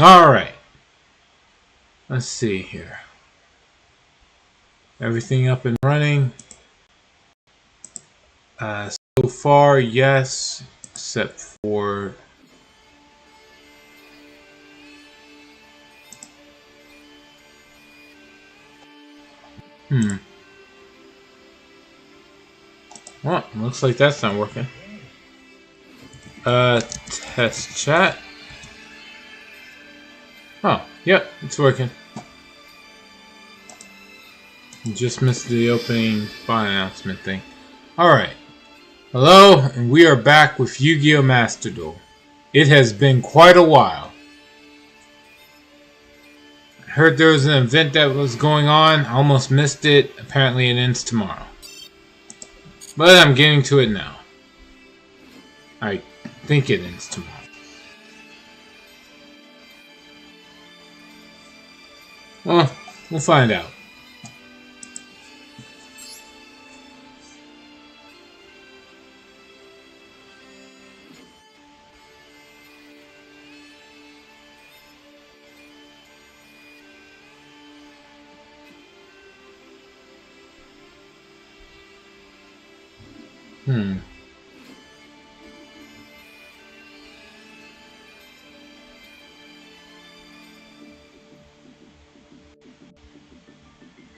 Alright. Let's see here. Everything up and running. So far, yes. Except for... Well, looks like that's not working. Test chat. Oh, yep, it's working. Just missed the opening file announcement thing. Alright. Hello, and we are back with Yu-Gi-Oh! Master Duel. It has been quite a while. I heard there was an event that was going on. I almost missed it. Apparently it ends tomorrow. But I'm getting to it now. I think it ends tomorrow. Well, we'll find out.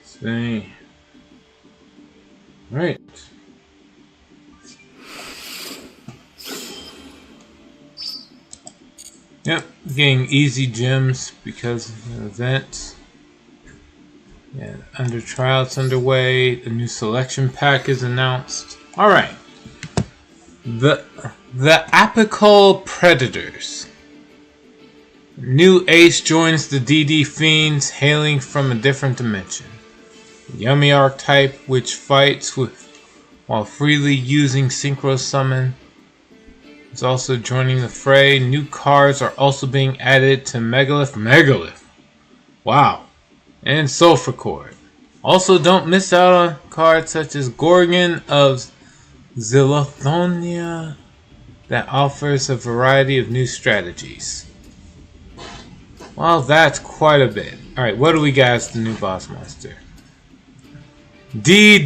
See. Right. Yep, getting easy gems because of the event. Yeah, under trials underway. The new selection pack is announced. Alright. The Apical Predators. New ace joins the DD Fiends, hailing from a different dimension. Yummy archetype, which fights while freely using Synchro Summon, is also joining the fray. New cards are also being added to Megalith. Wow. And Sulfur Cord. Also, don't miss out on cards such as Gorgon of Zilothonia that offers a variety of new strategies. Well, that's quite a bit. Alright, what do we got as the new boss monster? D.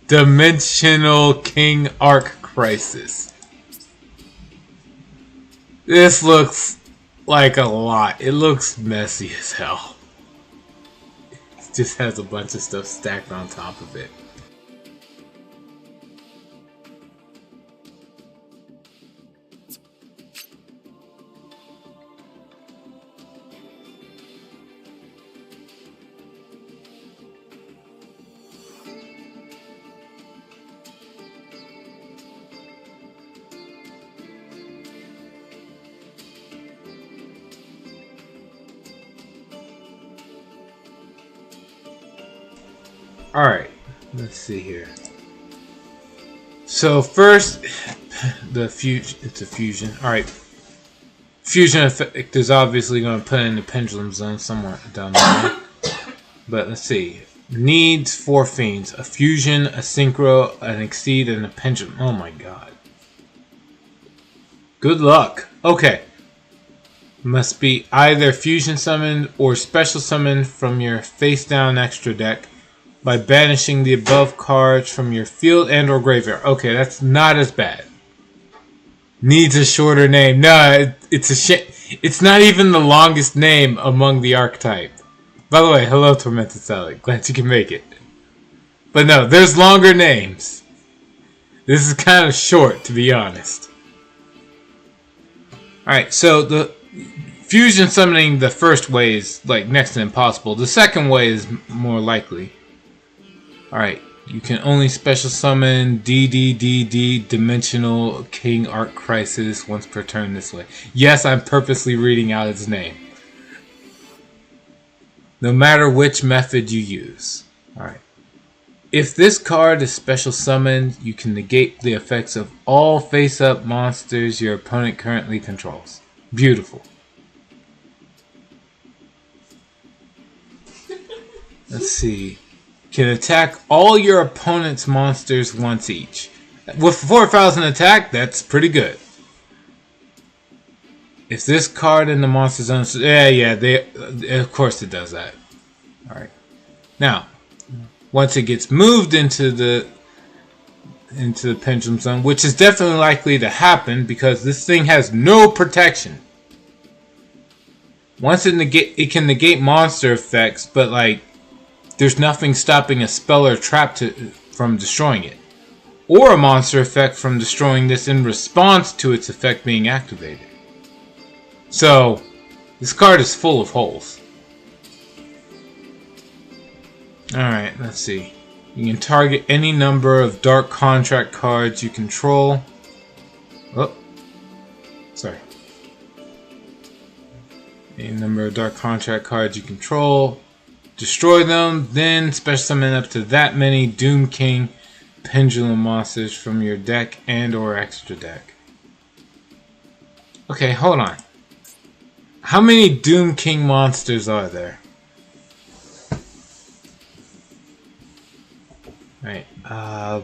Dimensional King Arc Crisis. This looks like a lot. It looks messy as hell. It just has a bunch of stuff stacked on top of it. Alright, let's see here. So first, it's a fusion. Alright. Fusion effect is obviously going to put in the pendulum zone somewhere down there. But let's see. Needs 4 fiends. A fusion, a synchro, an exceed, and a pendulum. Oh my god. Good luck. Okay. Must be either fusion summoned or special summoned from your face down extra deck by banishing the above cards from your field and or graveyard. Okay, that's not as bad. Needs a shorter name. No, it's a shit. It's not even the longest name among the archetype. By the way, hello Tormented Salad. Glad you can make it. But no, there's longer names. This is kind of short, to be honest. Alright, so the fusion summoning the first way is like next to impossible. The second way is more likely. Alright, you can only special summon DDDD Dimensional King Arc Crisis once per turn this way. Yes, I'm purposely reading out its name. No matter which method you use. Alright. If this card is special summoned, you can negate the effects of all face-up monsters your opponent currently controls. Beautiful. Let's see. Can attack all your opponent's monsters once each. With 4,000 attack, that's pretty good. If this card in the monster zone, of course it does that. All right. Now, once it gets moved into the pendulum zone, which is definitely likely to happen because this thing has no protection. Once it can negate monster effects, but like there's nothing stopping a spell or trap from destroying it, or a monster effect from destroying this in response to its effect being activated. So, this card is full of holes. Alright, let's see. You can target any number of Dark Contract cards you control. Oh, sorry. Any number of Dark Contract cards you control. Destroy them, then special summon up to that many Doom King Pendulum monsters from your deck and or extra deck. Okay, hold on. How many Doom King monsters are there? Right. I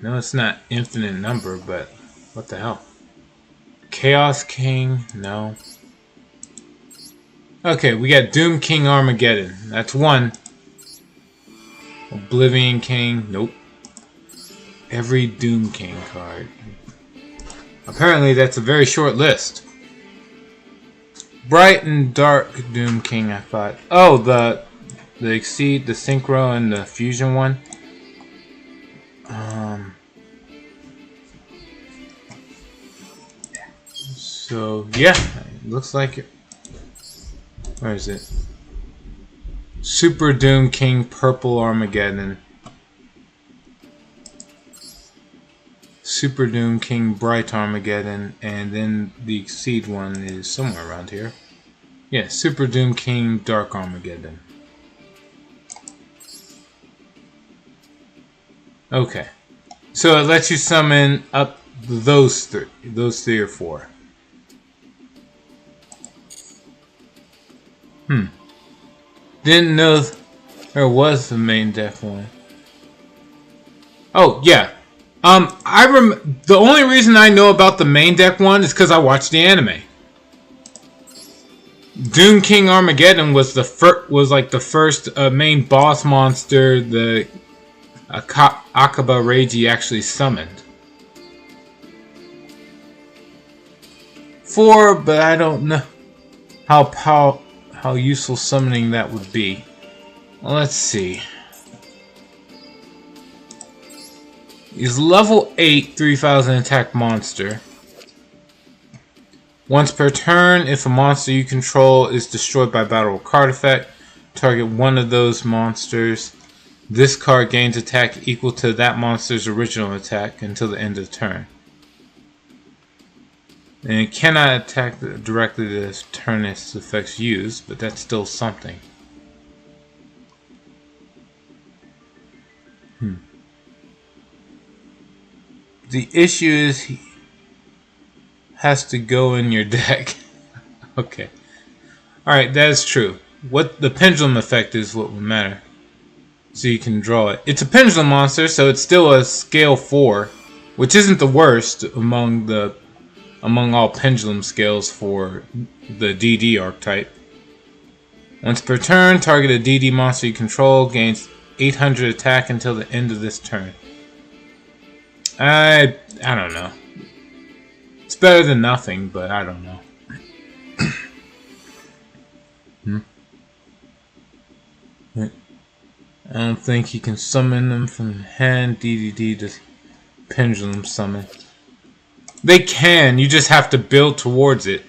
know it's not infinite number, but what the hell? Chaos King? No. Okay, we got Doom King Armageddon. That's one. Oblivion King? Nope. Every Doom King card. Apparently that's a very short list. Bright and Dark Doom King, I thought. Oh, the Exceed, the Synchro, and the Fusion one. So yeah, it looks like it. Where is it? Super Doom King Purple Armageddon. Super Doom King Bright Armageddon, and then the Exceed one is somewhere around here. Yeah, Super Doom King Dark Armageddon. Okay, so it lets you summon up those three or four. Didn't know there was a main deck one. Oh yeah. The only reason I know about the main deck one is because I watched the anime. Doom King Armageddon was the first main boss monster the Akaba Reiji actually summoned. 4, but I don't know how useful summoning that would be. Well, let's see. He's level 8, 3000 attack monster. Once per turn, if a monster you control is destroyed by battle or card effect, target one of those monsters. This card gains attack equal to that monster's original attack until the end of the turn. And it cannot attack directly the turn its effects used, but that's still something. The issue is he has to go in your deck. Okay. Alright, that is true. What the pendulum effect is what would matter. So you can draw it. It's a pendulum monster, so it's still a scale 4, which isn't the worst among all pendulum scales for the DD archetype. Once per turn, target a DD monster you control gains 800 attack until the end of this turn. I don't know. It's better than nothing, but I don't know. I don't think you can summon them from hand. DDD to pendulum summon. They can, you just have to build towards it.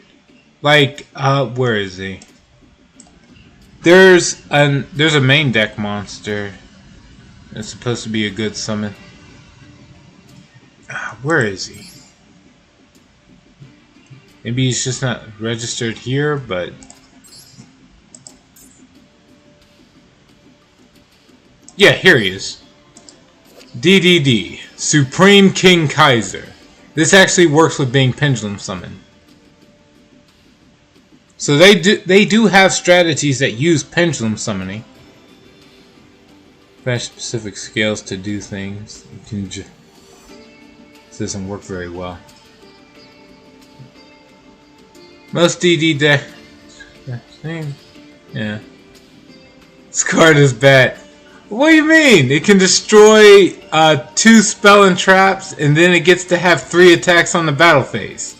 Like, where is he? There's a main deck monster. It's supposed to be a good summon. Where is he? Maybe he's just not registered here, but... Yeah, here he is. DDD, Supreme King Kaiser. This actually works with being pendulum summoned. So they do have strategies that use pendulum summoning. Flash specific scales to do things. You can this doesn't work very well. Most DD deck. Yeah. This card is bad. What do you mean? It can destroy 2 spell and traps, and then it gets to have 3 attacks on the battle phase.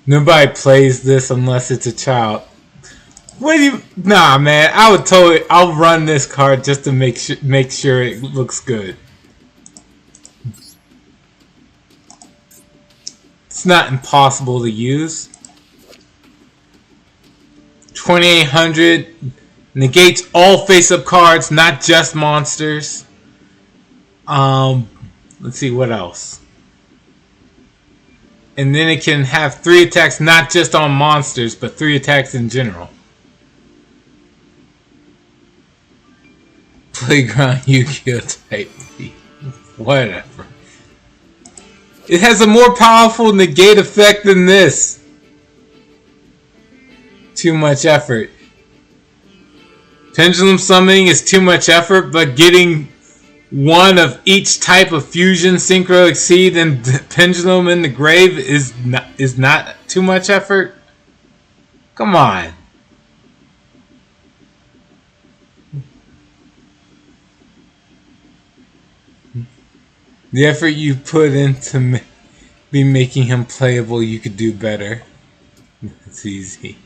Nobody plays this unless it's a child. What do you? Nah, man. I would I'll run this card just to make sure it looks good. It's not impossible to use. 2800 negates all face-up cards, not just monsters. Let's see what else. And then it can have 3 attacks, not just on monsters, but 3 attacks in general. Playground Yu-Gi-Oh! Type B. Whatever. It has a more powerful negate effect than this. Too much effort. Pendulum summoning is too much effort, but getting 1 of each type of fusion, synchro, exceed, and pendulum in the grave is not too much effort. Come on. The effort you put into be making him playable, you could do better. It's easy.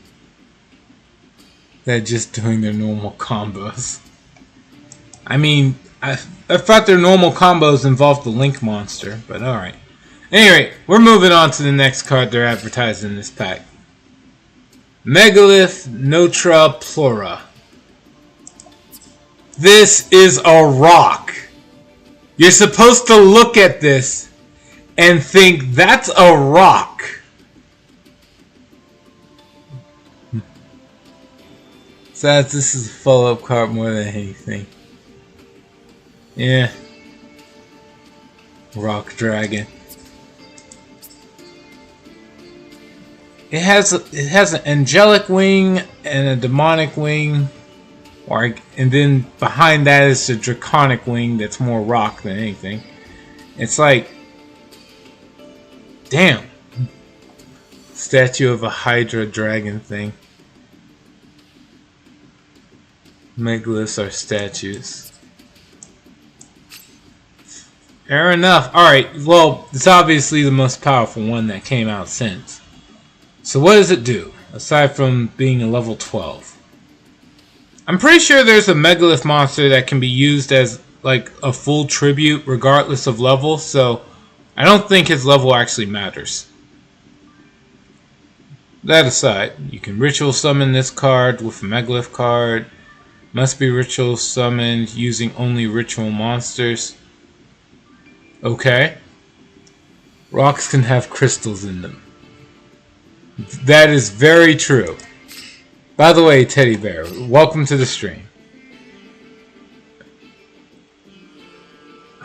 They're just doing their normal combos. I mean, I thought their normal combos involved the Link monster, but alright. Anyway, we're moving on to the next card they're advertising in this pack. Megalith Notra Plura. This is a rock. You're supposed to look at this and think that's a rock. So this is a follow-up card more than anything. Yeah. Rock Dragon. It has an angelic wing and a demonic wing. And then behind that is a draconic wing that's more rock than anything. It's like, damn. Statue of a Hydra dragon thing. Megaliths are statues. Fair enough. Alright, well, it's obviously the most powerful one that came out since. So what does it do, aside from being a level 12? I'm pretty sure there's a Megalith monster that can be used as like a full tribute regardless of level, so I don't think his level actually matters. That aside, you can ritual summon this card with a Megalith card. Must be ritual summoned using only ritual monsters. Okay. Rocks can have crystals in them. That is very true. By the way, Teddy Bear, welcome to the stream.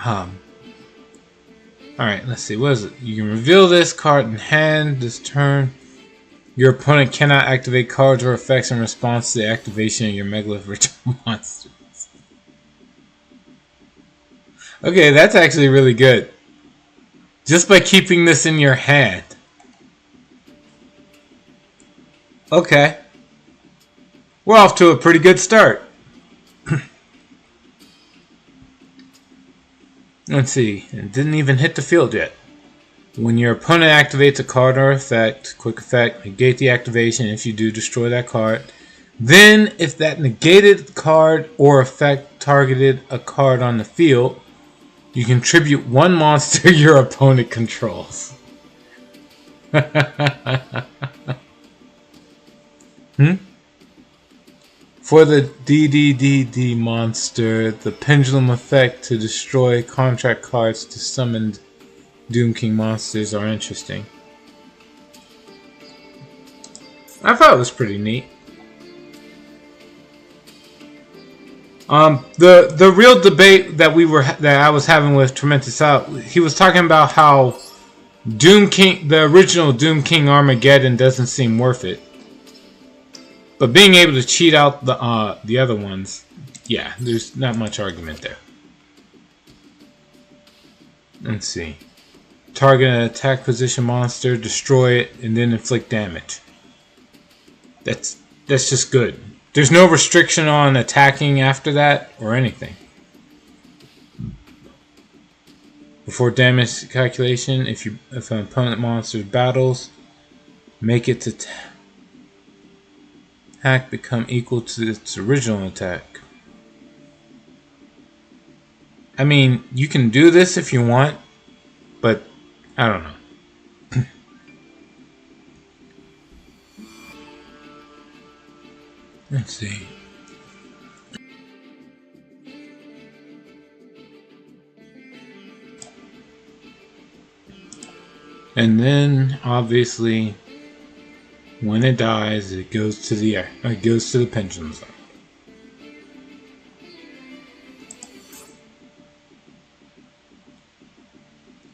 Alright, let's see. What is it? You can reveal this card in hand this turn. Your opponent cannot activate cards or effects in response to the activation of your Megalith ritual monsters. Okay, that's actually really good. Just by keeping this in your hand. Okay. We're off to a pretty good start. Let's see. It didn't even hit the field yet. When your opponent activates a card or effect, quick effect, negate the activation. If you do, destroy that card. Then, if that negated card or effect targeted a card on the field, you contribute 1 monster your opponent controls. For the DDDD monster, the pendulum effect to destroy contract cards to summoned Doom King monsters are interesting. I thought it was pretty neat. The real debate that I was having with Tremendous Out, he was talking about how Doom King, the original Doom King Armageddon, doesn't seem worth it. But being able to cheat out the other ones, yeah, there's not much argument there. Let's see. Target an attack position monster, destroy it, and then inflict damage. That's just good. There's no restriction on attacking after that or anything. Before damage calculation, if an opponent monster battles, make its attack become equal to its original attack. I mean, you can do this if you want, but I don't know. Let's see. And then, obviously, when it dies, it goes to the pendulum zone.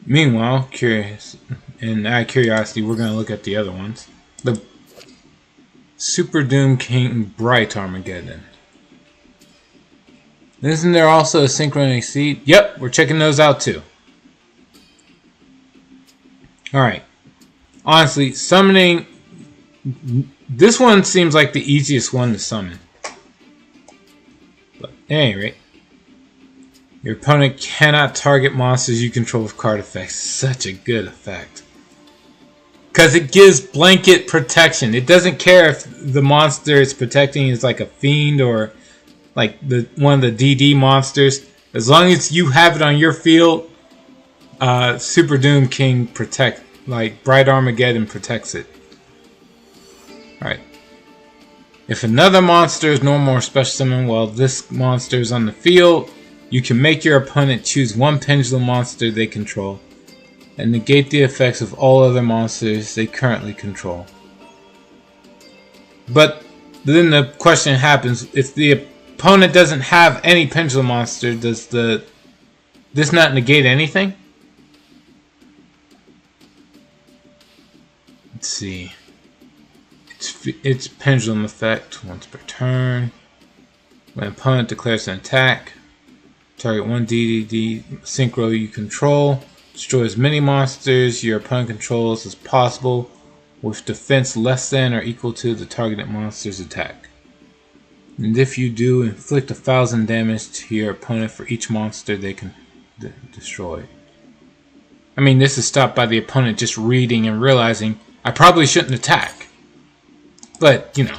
Meanwhile, out of curiosity, we're going to look at the other ones. The Super Doom King Bright Armageddon. Isn't there also a Synchro Exceed? Yep, we're checking those out too. Alright. Honestly, summoning... This one seems like the easiest one to summon. But at any rate, your opponent cannot target monsters you control with card effects. Such a good effect. Because it gives blanket protection. It doesn't care if the monster it's protecting is like a fiend or like one of the DD monsters. As long as you have it on your field, Super Doom King Bright Armageddon protects it. Alright. If another monster is normal or special summon while this monster is on the field, you can make your opponent choose one pendulum monster they control and negate the effects of all other monsters they currently control. But then the question happens, if the opponent doesn't have any pendulum monster, does this not negate anything? Let's see. Its pendulum effect once per turn. When an opponent declares an attack, target one DDD synchro you control. Destroy as many monsters your opponent controls as possible with defense less than or equal to the targeted monster's attack. And if you do, inflict 1,000 damage to your opponent for each monster they can destroy. I mean, this is stopped by the opponent just reading and realizing, I probably shouldn't attack. But, you know,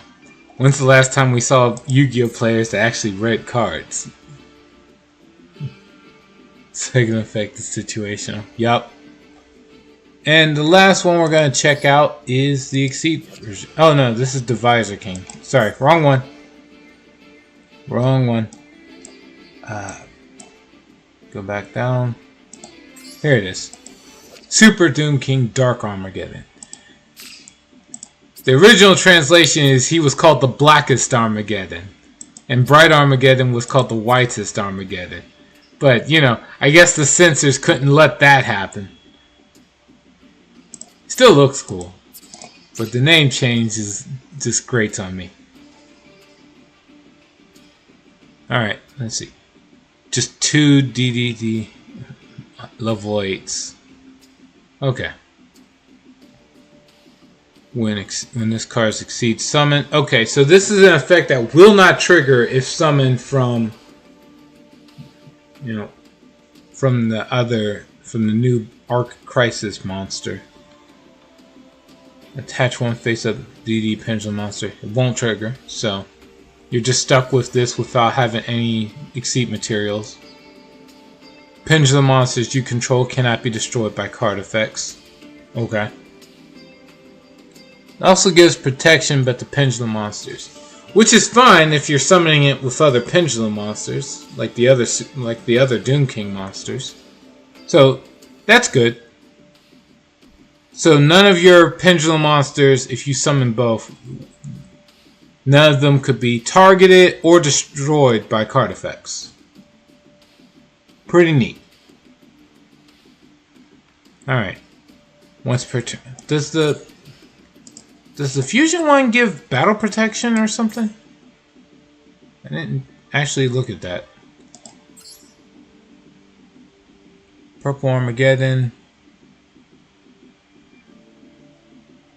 when's the last time we saw Yu-Gi-Oh players that actually read cards? So it can affect the situation. Yup. And the last one we're going to check out is the Exceed version. Oh no, this is Divisor King. Sorry, wrong one. Wrong one. Go back down. Here it is. Super Doom King Dark Armageddon. The original translation is he was called the Blackest Armageddon. And Bright Armageddon was called the Whitest Armageddon. But, you know, I guess the censors couldn't let that happen. Still looks cool. But the name change is just grates on me. Alright, let's see. Just 2 DDD level 8s. Okay. When this card exceeds summon. Okay, so this is an effect that will not trigger if summoned from, you know, from the new Arc Crisis monster. Attach one face-up DD Pendulum monster. It won't trigger, so you're just stuck with this without having any Exceed materials. Pendulum monsters you control cannot be destroyed by card effects. Okay. It also gives protection but to pendulum monsters, which is fine if you're summoning it with other pendulum monsters, like the other Doom King monsters. So that's good. So none of your pendulum monsters, if you summon both, none of them could be targeted or destroyed by card effects. Pretty neat. Alright. Once per turn. Does the fusion one give battle protection or something? I didn't actually look at that. Purple Armageddon.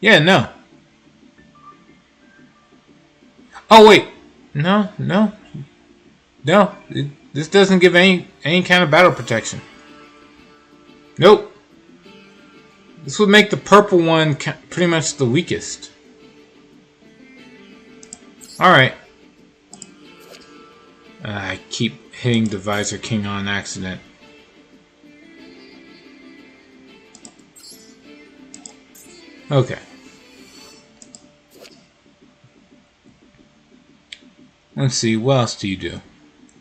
Yeah, no. Oh wait, no. This doesn't give any kind of battle protection. Nope. This would make the purple one pretty much the weakest. Alright. I keep hitting the Visor King on accident. Okay. Let's see, what else do you do?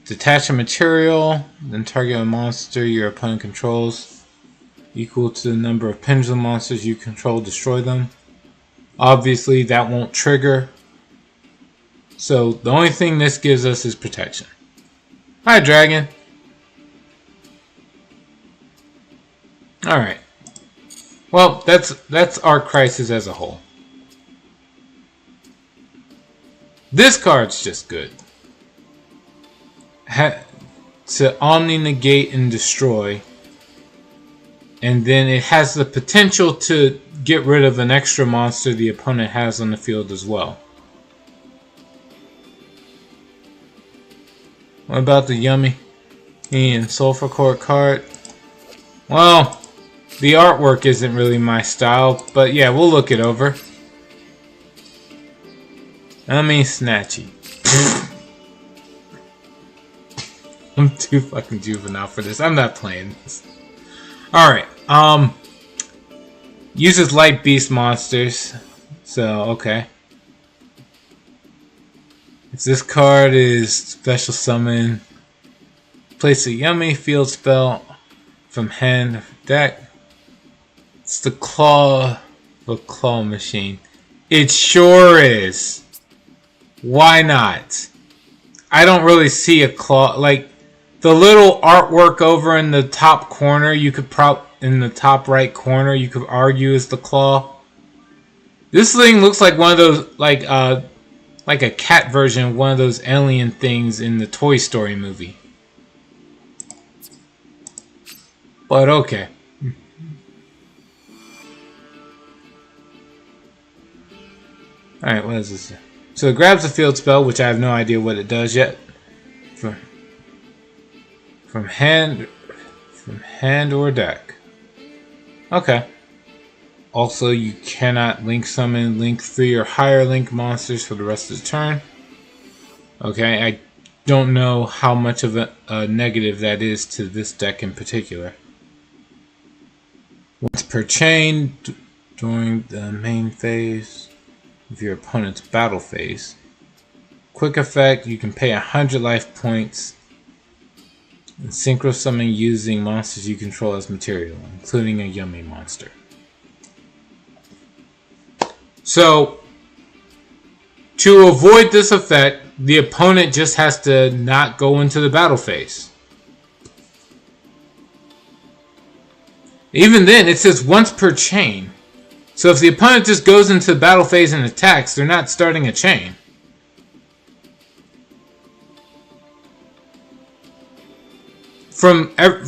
Detach a material, then target a monster your opponent controls. Equal to the number of pendulum monsters you control, destroy them. Obviously, that won't trigger. So, the only thing this gives us is protection. Hi, dragon. Alright. Well, that's Arc Crisis as a whole. This card's just good. To Omni Negate and Destroy. And then it has the potential to get rid of an extra monster the opponent has on the field as well. What about the Yummy and Sulfur Core card? Well, the artwork isn't really my style, but yeah, we'll look it over. Yummy Snatchy. I'm too fucking juvenile for this. I'm not playing this. Alright, uses light beast monsters. So, okay. If this card is special summon, place a Yummy field spell from hand or deck. It's the claw machine. It sure is. Why not? I don't really see a claw, like the little artwork over in the top corner, you could in the top right corner, you could argue is the claw. This thing looks like one of those, like a cat version of one of those alien things in the Toy Story movie. But okay. Alright, what is this? So it grabs a field spell, which I have no idea what it does yet. From hand or deck. Okay. Also, you cannot link summon link 3 or higher link monsters for the rest of the turn. Okay, I don't know how much of a negative that is to this deck in particular. Once per chain during the main phase of your opponent's battle phase. Quick effect, you can pay 100 life points and synchro summon using monsters you control as material, including a Yummy monster. So, to avoid this effect, the opponent just has to not go into the battle phase. Even then, it says once per chain. So if the opponent just goes into the battle phase and attacks, they're not starting a chain.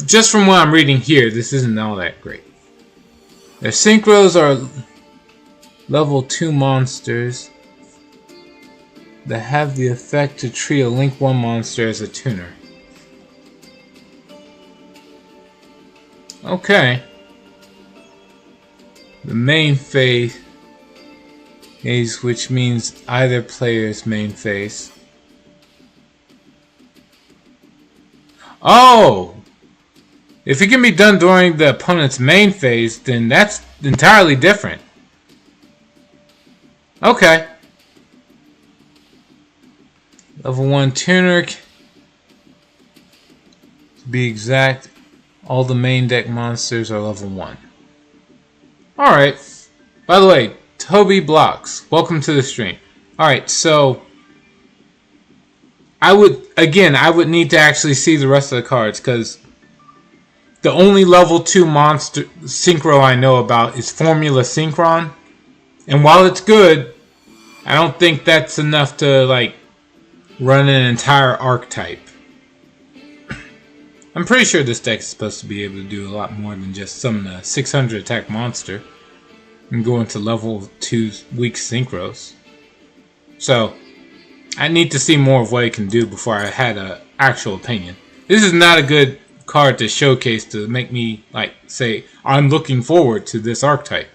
Just from what I'm reading here, this isn't all that great. Their synchros are level 2 monsters that have the effect to treat a Link 1 monster as a tuner. Okay. The main phase, which means either player's main phase. Oh! If it can be done during the opponent's main phase, then that's entirely different. Okay. Level 1 tuner. To be exact, all the main deck monsters are level 1. Alright. By the way, Toby Blocks, welcome to the stream. Alright, so I would need to actually see the rest of the cards, because the only level 2 monster synchro I know about is Formula Synchron. And while it's good, I don't think that's enough to like run an entire archetype. I'm pretty sure this deck is supposed to be able to do a lot more than just summon a 600 attack monster and go into level 2 weak synchros. So I need to see more of what it can do before I had an actual opinion. This is not a good card to showcase to make me like say I'm looking forward to this archetype.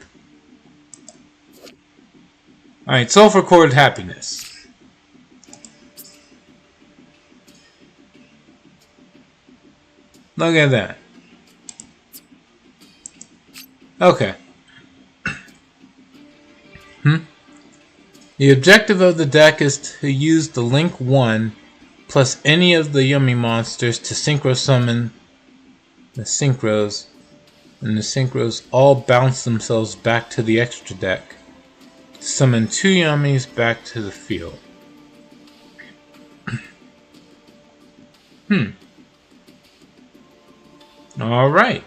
Alright, Sulfur Cord Happiness. Look at that. Okay. The objective of the deck is to use the Link 1 plus any of the Yummy monsters to synchro summon the synchros, and the synchros all bounce themselves back to the extra deck to summon 2 Yummies back to the field. Alright.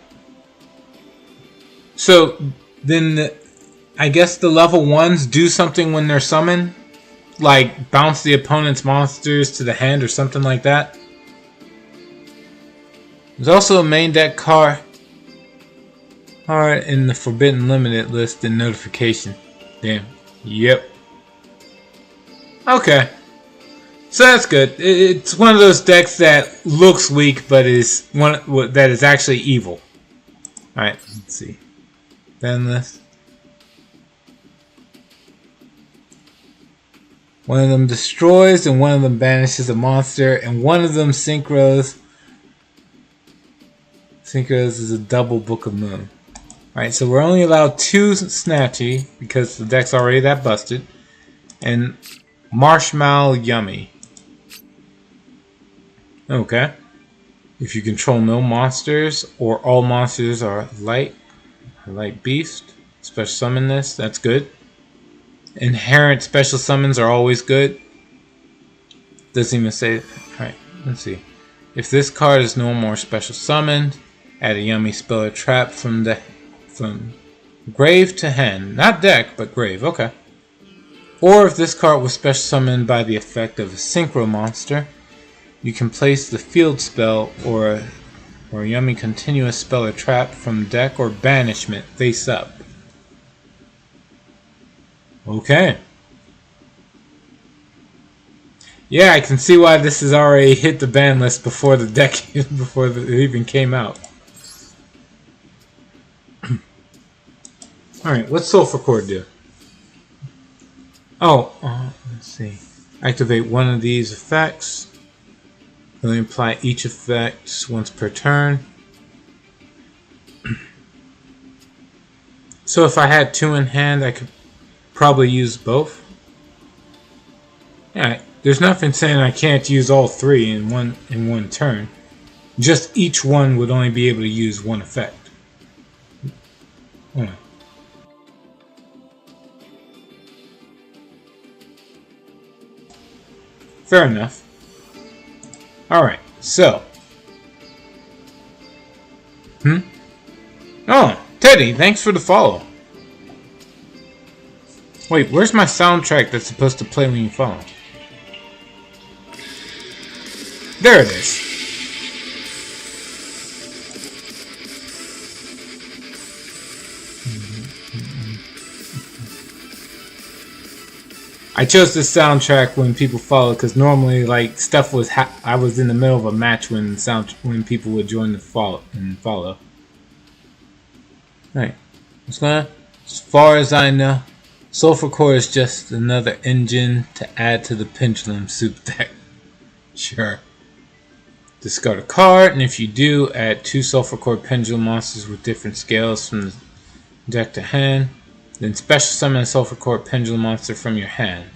So, then I guess the level 1s do something when they're summoned? Like, bounce the opponent's monsters to the hand or something like that? There's also a main deck card in the Forbidden Limited list in notification. Damn. Yep. Okay. So that's good. It's one of those decks that looks weak, but is one that is actually evil. Alright, let's see. Ban list. One of them destroys, and one of them banishes a monster, and one of them synchros. Synchros is a double Book of Moon. Alright, so we're only allowed 2 Snatchy, because the deck's already that busted. And Marshmallow Yummy. Okay. If you control no monsters, or all monsters are light beast, special summon this, that's good. Inherent special summons are always good. Doesn't even say. Alright, let's see. If this card is no more special summoned, add a Yummy spell or trap from grave to hand. Not deck, but grave. Okay. Or if this card was special summoned by the effect of a synchro monster, you can place the field spell or a Yummy continuous spell or trap from deck or banishment face up. Okay. Yeah, I can see why this has already hit the ban list before the deck before it even came out. Alright, what's Sulfur Cord do? Let's see. Activate one of these effects. Only apply each effect once per turn. So if I had 2 in hand, I could probably use both. Yeah, there's nothing saying I can't use all 3 in one turn. Just each one would only be able to use 1 effect. Hold on. Fair enough. Alright, so. Oh, Teddy, thanks for the follow. Wait, where's my soundtrack that's supposed to play when you follow? There it is. I chose this soundtrack when people follow because normally, like, stuff was I was in the middle of a match when people would join the follow. Alright, as far as I know, Sulfur Core is just another engine to add to the Pendulum Soup deck. Sure. Discard a card, and if you do, add 2 Sulfur Core Pendulum monsters with different scales from the deck to hand. Then special summon a Sulfur Core Pendulum monster from your hand.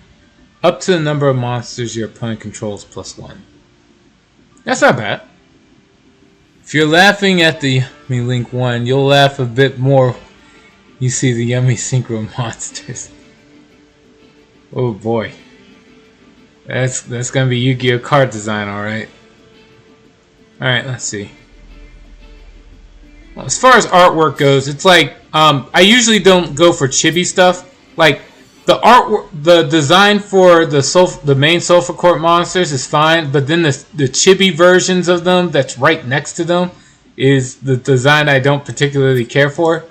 Up to the number of monsters your opponent controls +1. That's not bad. If you're laughing at the Yummy Link 1, you'll laugh a bit more you see the Yummy Synchro monsters. Oh boy. That's gonna be Yu-Gi-Oh! Card design, alright. Alright, let's see. Well, as far as artwork goes, it's like, I usually don't go for chibi stuff, like the artwork, the design for the main Sulfur Court monsters is fine, but then the chibi versions of them that's right next to them is the design I don't particularly care for.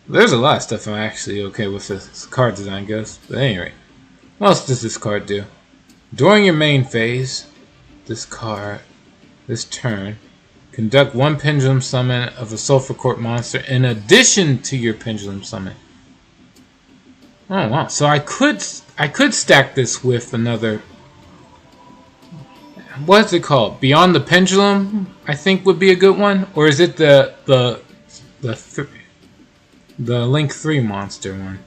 There's a lot of stuff I'm actually okay with as card design goes. But anyway, what else does this card do? During your main phase, this turn, conduct one Pendulum Summon of a Sulfur Court monster in addition to your Pendulum Summon. Oh wow! So I could stack this with another. What's it called? Beyond the Pendulum, I think would be a good one, or is it the Link 3 monster one?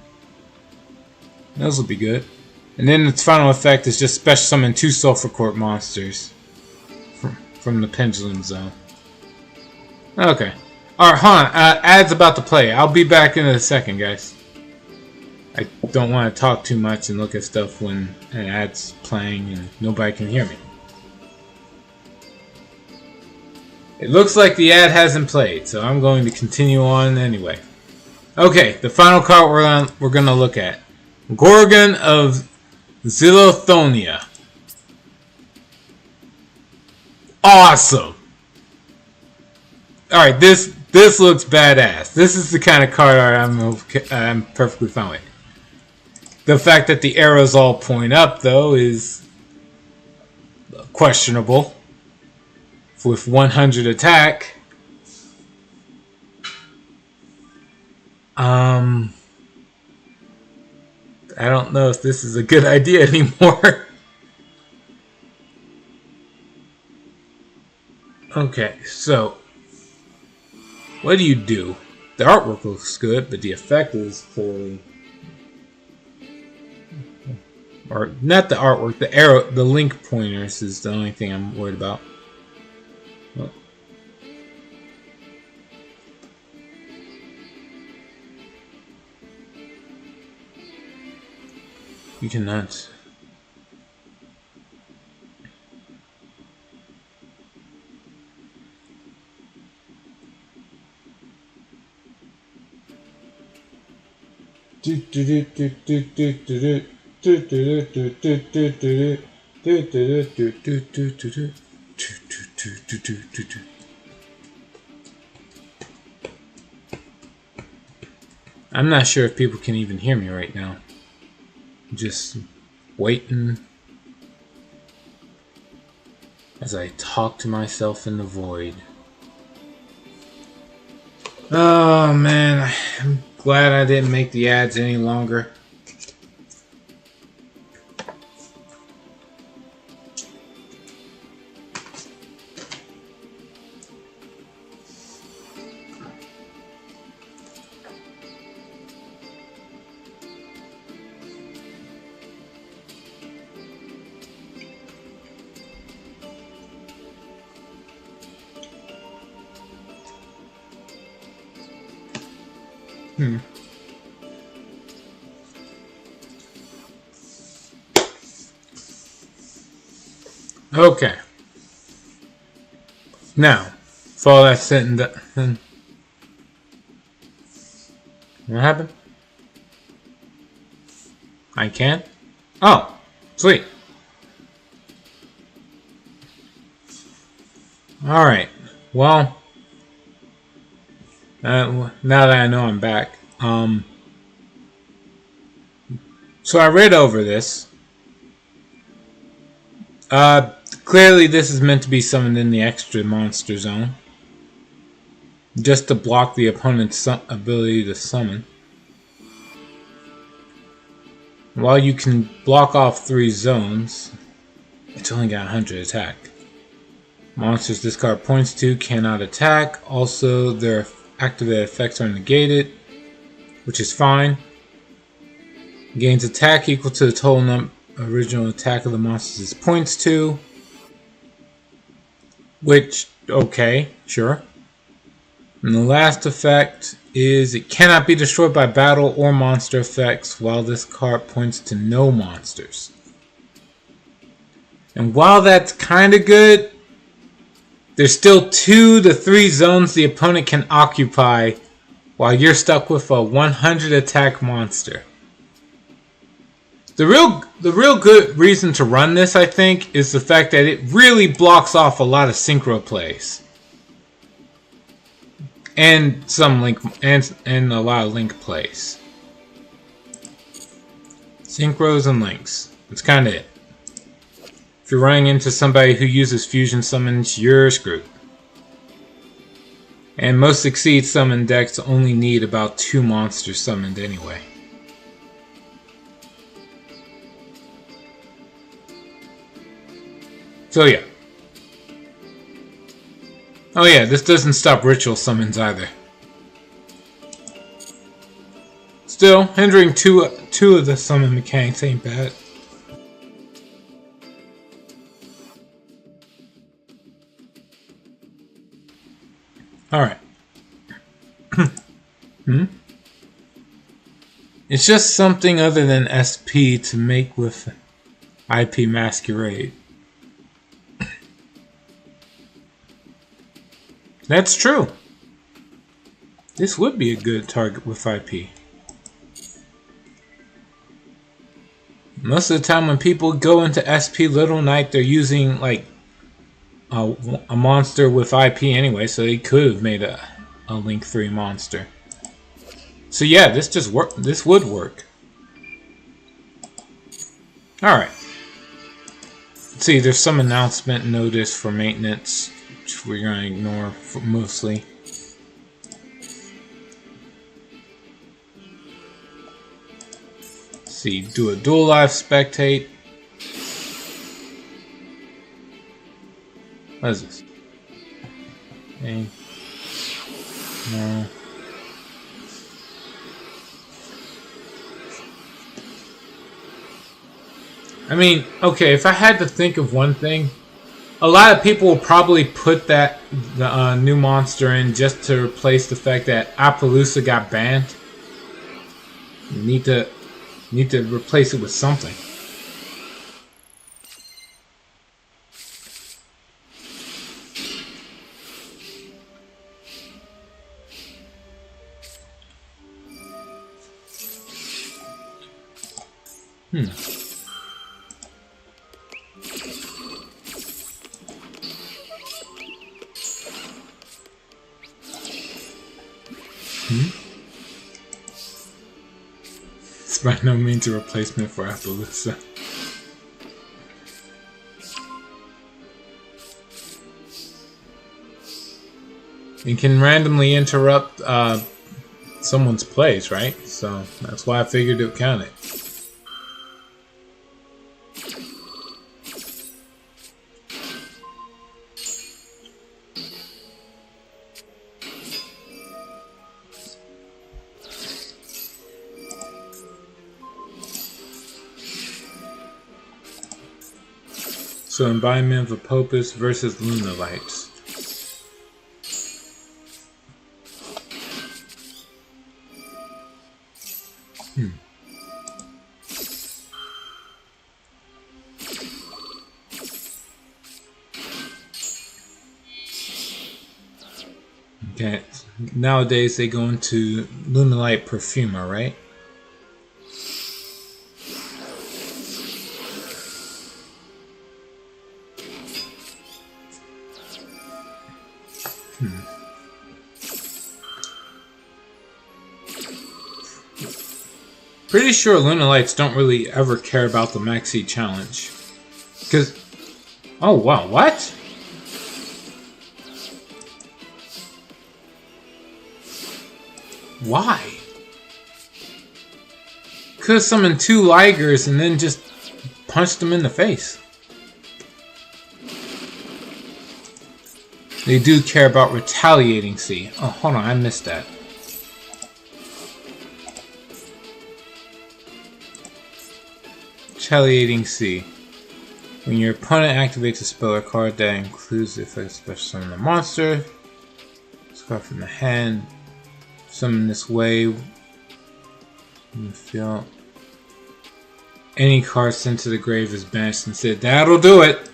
Those will be good. And then its final effect is just special summon 2 Sulfur Court monsters from the Pendulum Zone. Okay. Alright, hold on. Ad's about to play. I'll be back in a second, guys. I don't want to talk too much and look at stuff when an ad's playing and nobody can hear me. It looks like the ad hasn't played, so I'm going to continue on anyway. Okay, the final card we're gonna look at. Gorgon of Xilothonia. Awesome! Alright, this looks badass. This is the kind of card art I'm perfectly fine with. The fact that the arrows all point up, though, is questionable. With 100 attack. I don't know if this is a good idea anymore. Okay, so what do you do? The artwork looks good, but the effect is clearly, or not the artwork, the arrow, the link pointers is the only thing I'm worried about. Well, you cannot. I'm not sure if people can even hear me right now. Just waiting as I talk to myself in the void. Oh man, I'm glad I didn't make the ads any longer. Okay. Now, for all that's said and done, what happened? I can't? Oh, sweet. Alright, well, now that I know I'm back, so I read over this. Clearly this is meant to be summoned in the extra monster zone, just to block the opponent's ability to summon. While you can block off 3 zones, it's only got 100 attack. Monsters this card points to cannot attack. Also, their activated effects are negated, which is fine. Gains attack equal to the total original attack of the monsters it points to. Which, okay, sure. And the last effect is it cannot be destroyed by battle or monster effects while this card points to no monsters. And while that's kind of good, there's still 2 to 3 zones the opponent can occupy while you're stuck with a 100 attack monster. The real good reason to run this, I think, is the fact that it really blocks off a lot of synchro plays. And some link and a lot of link plays. Synchros and links. That's kind of it. If you're running into somebody who uses fusion summons, you're screwed. And most Succeed summon decks only need about 2 monsters summoned anyway. So yeah. Oh yeah, this doesn't stop ritual summons either. Still, hindering two of the summon mechanics ain't bad. Alright. It's just something other than SP to make with IP Masquerade. That's true. This would be a good target with IP. Most of the time when people go into SP Little Knight, they're using like a monster with IP anyway, so they could have made a Link 3 monster. So yeah, this would work. Alright. Let's see, there's some announcement notice for maintenance, which we're going to ignore mostly. Let's see, do a dual live spectate. What is this? Okay. No. I mean, okay, if I had to think of one thing, a lot of people will probably put the new monster in just to replace the fact that Appaloosa got banned. You need to replace it with something. It's by no means a replacement for Appaloosa. It can randomly interrupt someone's plays, right? So that's why I figured it counted. So embodiment of Apopus versus Lunalights. Okay, nowadays they go into Lunalight Perfumer, right? Pretty sure Lunalights don't really ever care about the Maxi challenge. Because... Oh wow, what? Why? Could have summoned 2 Ligers and then just punched them in the face. They do care about Retaliating Sea. Oh, hold on, I missed that. Retaliating Sea. When your opponent activates a spell or card that includes the effect of special summon a monster, discard from the hand, summon this way. In the field. Any card sent to the grave is banished instead. That'll do it!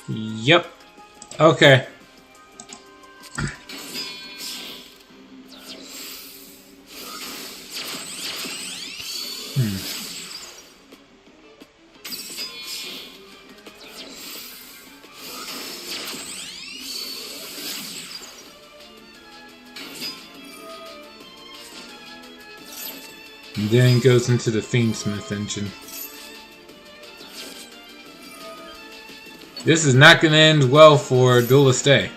Yep. Okay. And then it goes into the Fiendsmith engine. This is not going to end well for Duelist A.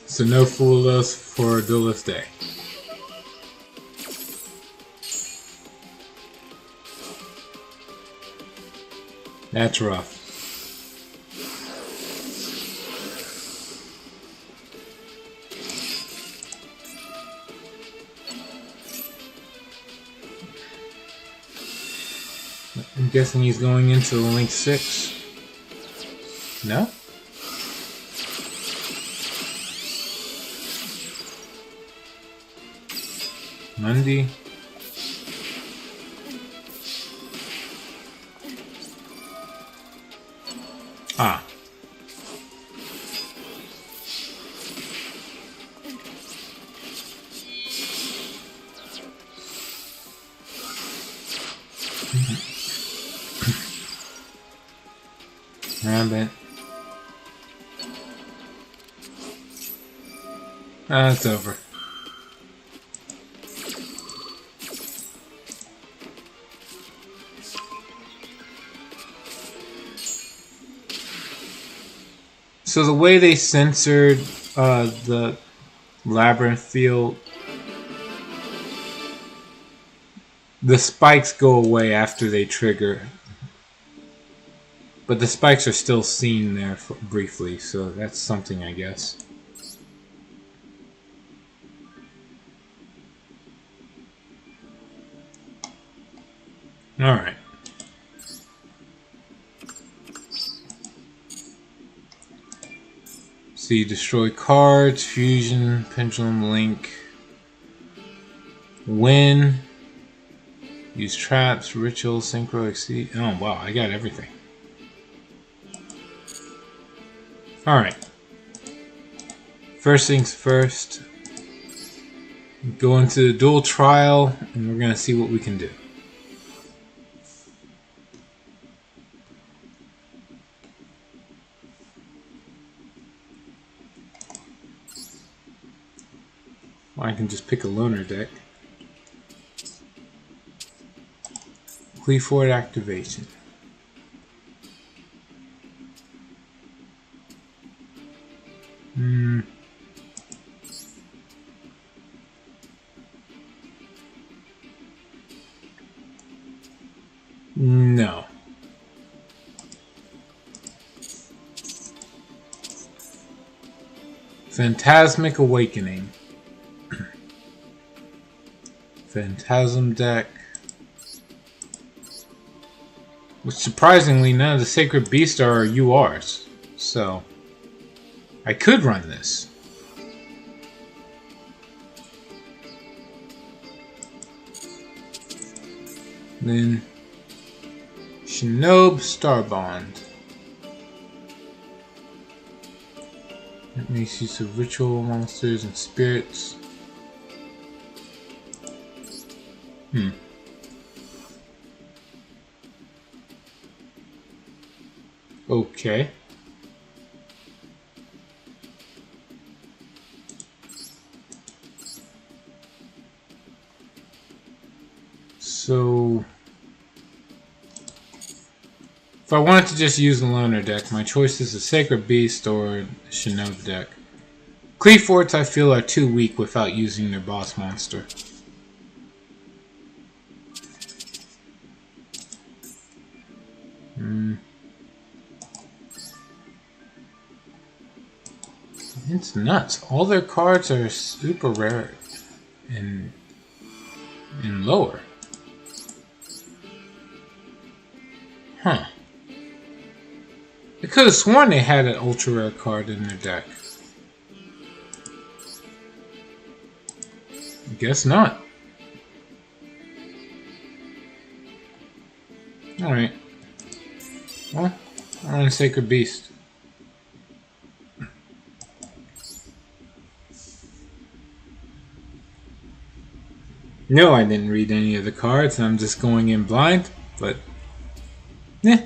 So no fool us for Duelist Day. That's rough. I'm guessing he's going into the Link 6. No? Monday. Ah. Rabbit. It's over. So the way they censored the labyrinth field, the spikes go away after they trigger, but the spikes are still seen there briefly, so that's something, I guess. Alright. So you destroy cards, fusion, pendulum, link, win, use traps, ritual, synchro, exceed. Oh wow, I got everything. Alright. First things first, go into the dual trial and we're going to see what we can do. I can just pick a loner deck. Qliphort activation. No. Phantasmic Awakening. Phantasm deck. Which surprisingly, none of the Sacred Beasts are URs. So, I could run this. Then, Shinob Starbond. That makes use of ritual monsters and spirits. Okay. So, if I wanted to just use the loner deck, my choice is a Sacred Beast or Shinobi deck. Qliphorts I feel are too weak without using their boss monster. It's nuts. All their cards are super rare. And lower. Huh. I could have sworn they had an ultra rare card in their deck. I guess not. Alright. Well, I'm on Sacred Beast. No, I didn't read any of the cards. I'm just going in blind, but yeah.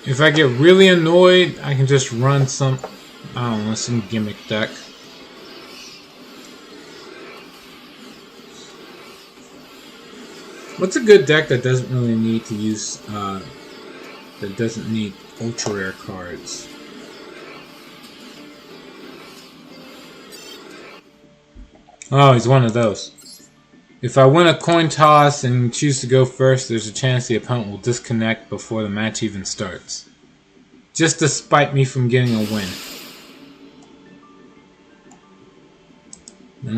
If I get really annoyed, I can just run some, I don't know, some gimmick deck. What's a good deck that doesn't really need to use, that doesn't need ultra rare cards? Oh, he's one of those. If I win a coin toss and choose to go first, there's a chance the opponent will disconnect before the match even starts. Just to spite me from getting a win.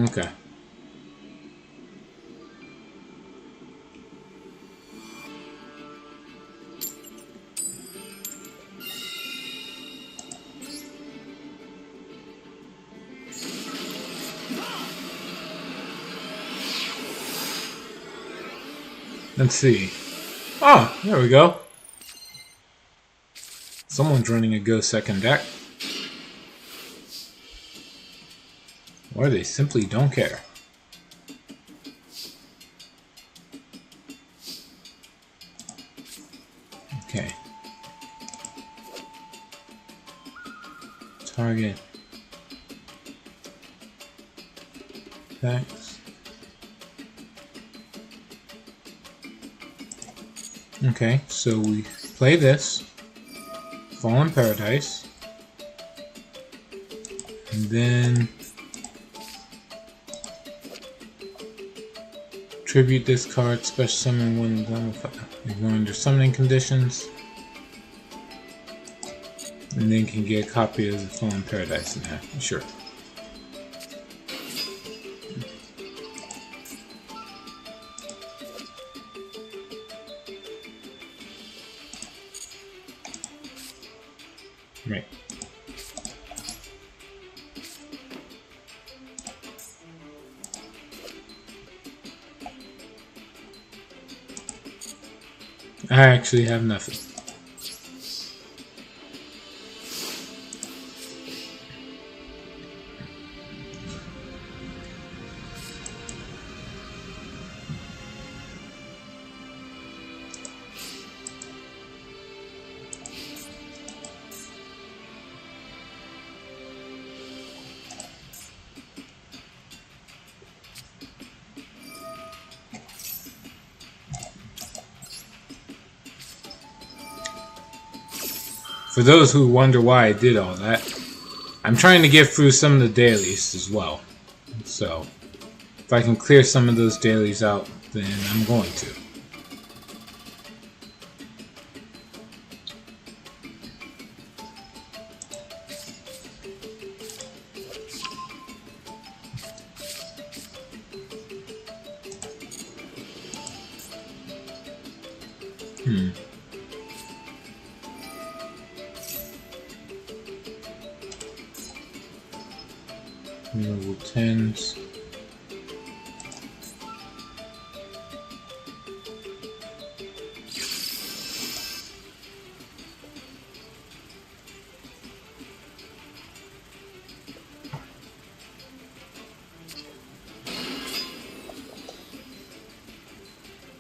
Okay. Let's see. Oh, there we go. Someone's running a Go second deck. Or they simply don't care. Okay. Target. Effects. Okay, so we play this. Fallen Paradise. And then tribute this card, special summon when done ignoring their summoning conditions. And then can get a copy of the Fallen Paradise in that. Sure. Right. I actually have nothing. For those who wonder why I did all that, I'm trying to get through some of the dailies as well. So, if I can clear some of those dailies out, then I'm going to. Level 10s.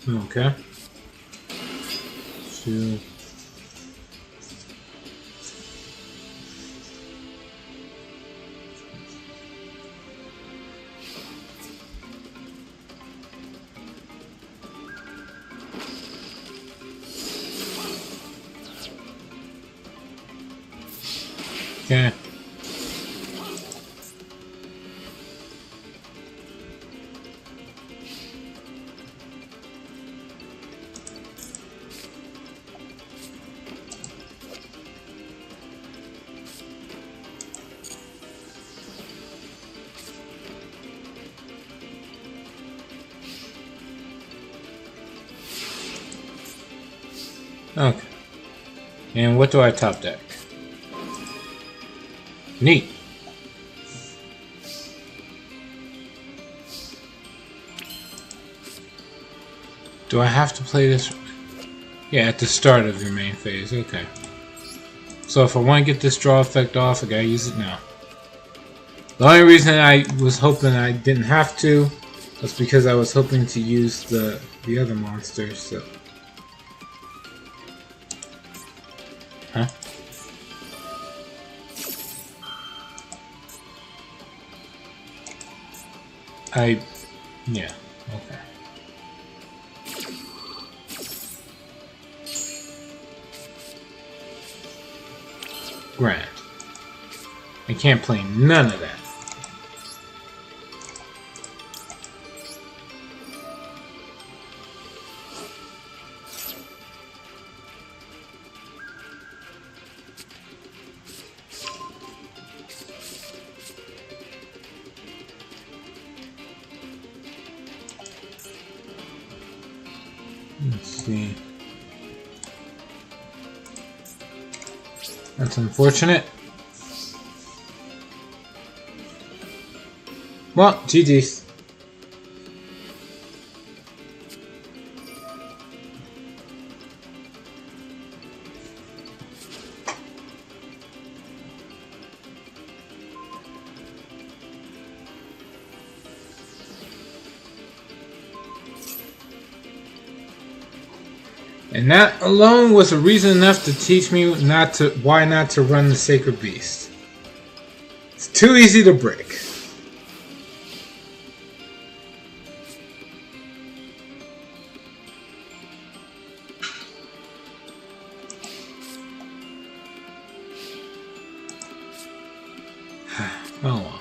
Okay. 2. Okay. Okay. And what do I top deck? Neat. Do I have to play this? Yeah, at the start of your main phase. Okay. So if I want to get this draw effect off, I gotta use it now. The only reason I was hoping I didn't have to was because I was hoping to use the other monsters. So. Huh? Yeah, okay. Grand. I can't play none of that. Let's see. That's unfortunate. Well, GG's. And that alone was a reason enough to teach me why not to run the Sacred Beast. It's too easy to break. Oh well.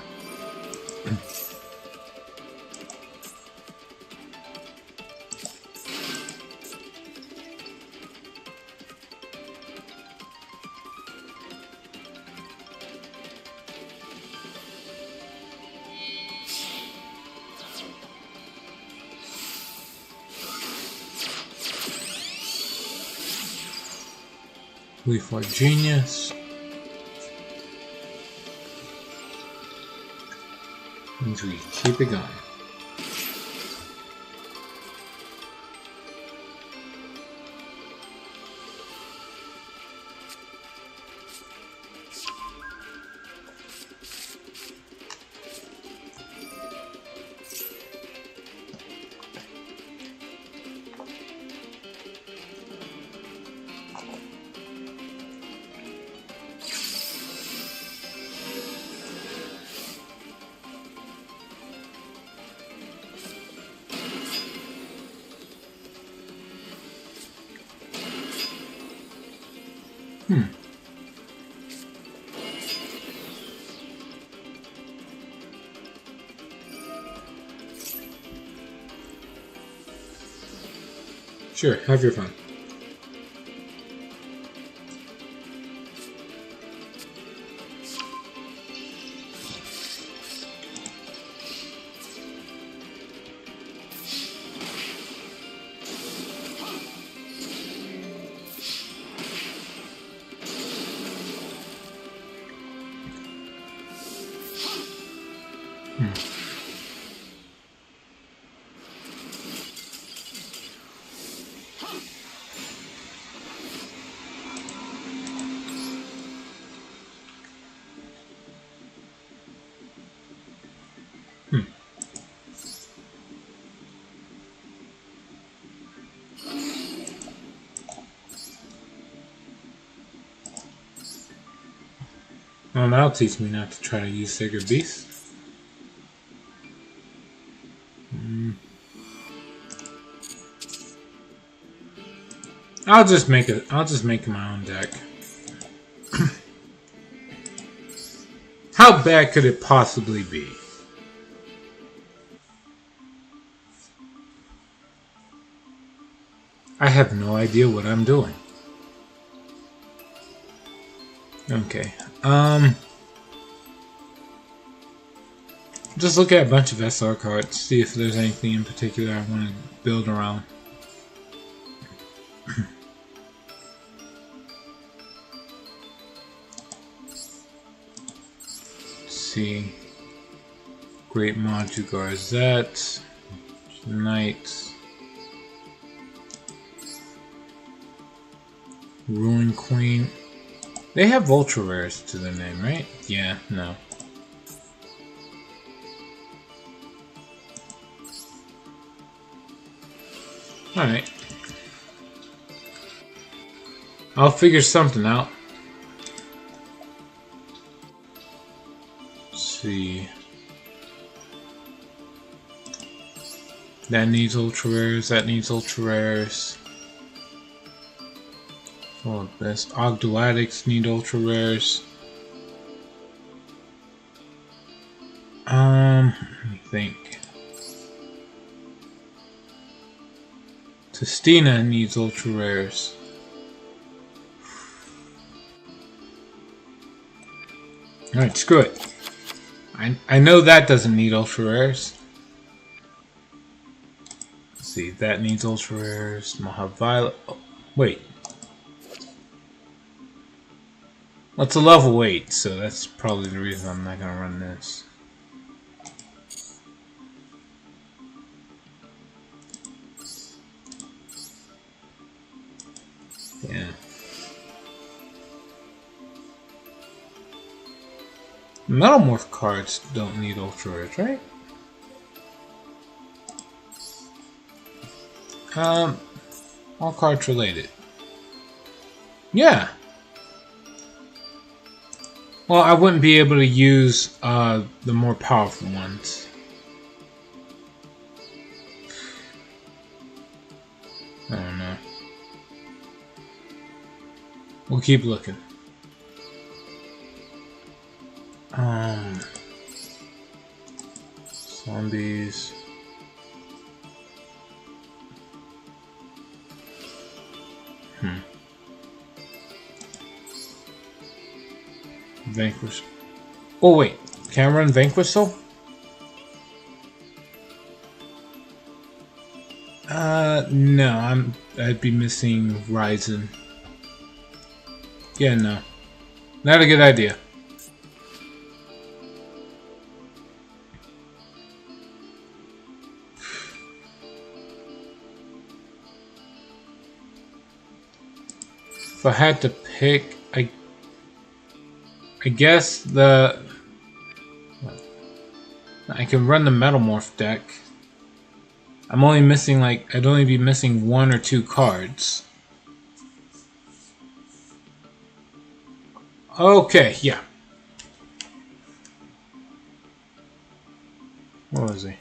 We for genius. Means we keep it going. Sure, have your fun. Well, that'll teach me not to try to use Sacred Beast. I'll just make my own deck. bad could it possibly be? I have no idea what I'm doing. Okay. Just look at a bunch of SR cards, see if there's anything in particular I want to build around. Let's see. Great Maju Garzette, Knight, Ruin Queen. They have ultra rares to their name, right? Yeah, no. Alright. I'll figure something out. Let's see. That needs ultra rares, that needs ultra rares. Oh, best Ogdoadics need ultra rares. Let me think. Testina needs ultra rares. Alright, screw it. I know that doesn't need ultra rares. Let's see, that needs ultra rares. Mahaviolet. Oh, wait. Well, it's a level 8, so that's probably the reason I'm not gonna run this. Yeah. Metalmorph cards don't need ultra rares, right? All cards related. Yeah. Well, I wouldn't be able to use the more powerful ones. I don't know. We'll keep looking. Zombies. Vanquish. Oh wait, can I run Vanquish though? No, I'd be missing Ryzen. Yeah, no. Not a good idea. If I had to pick, I guess I can run the Metalmorph deck. I'm only missing I'd only be missing 1 or 2 cards. Okay, yeah. What was he?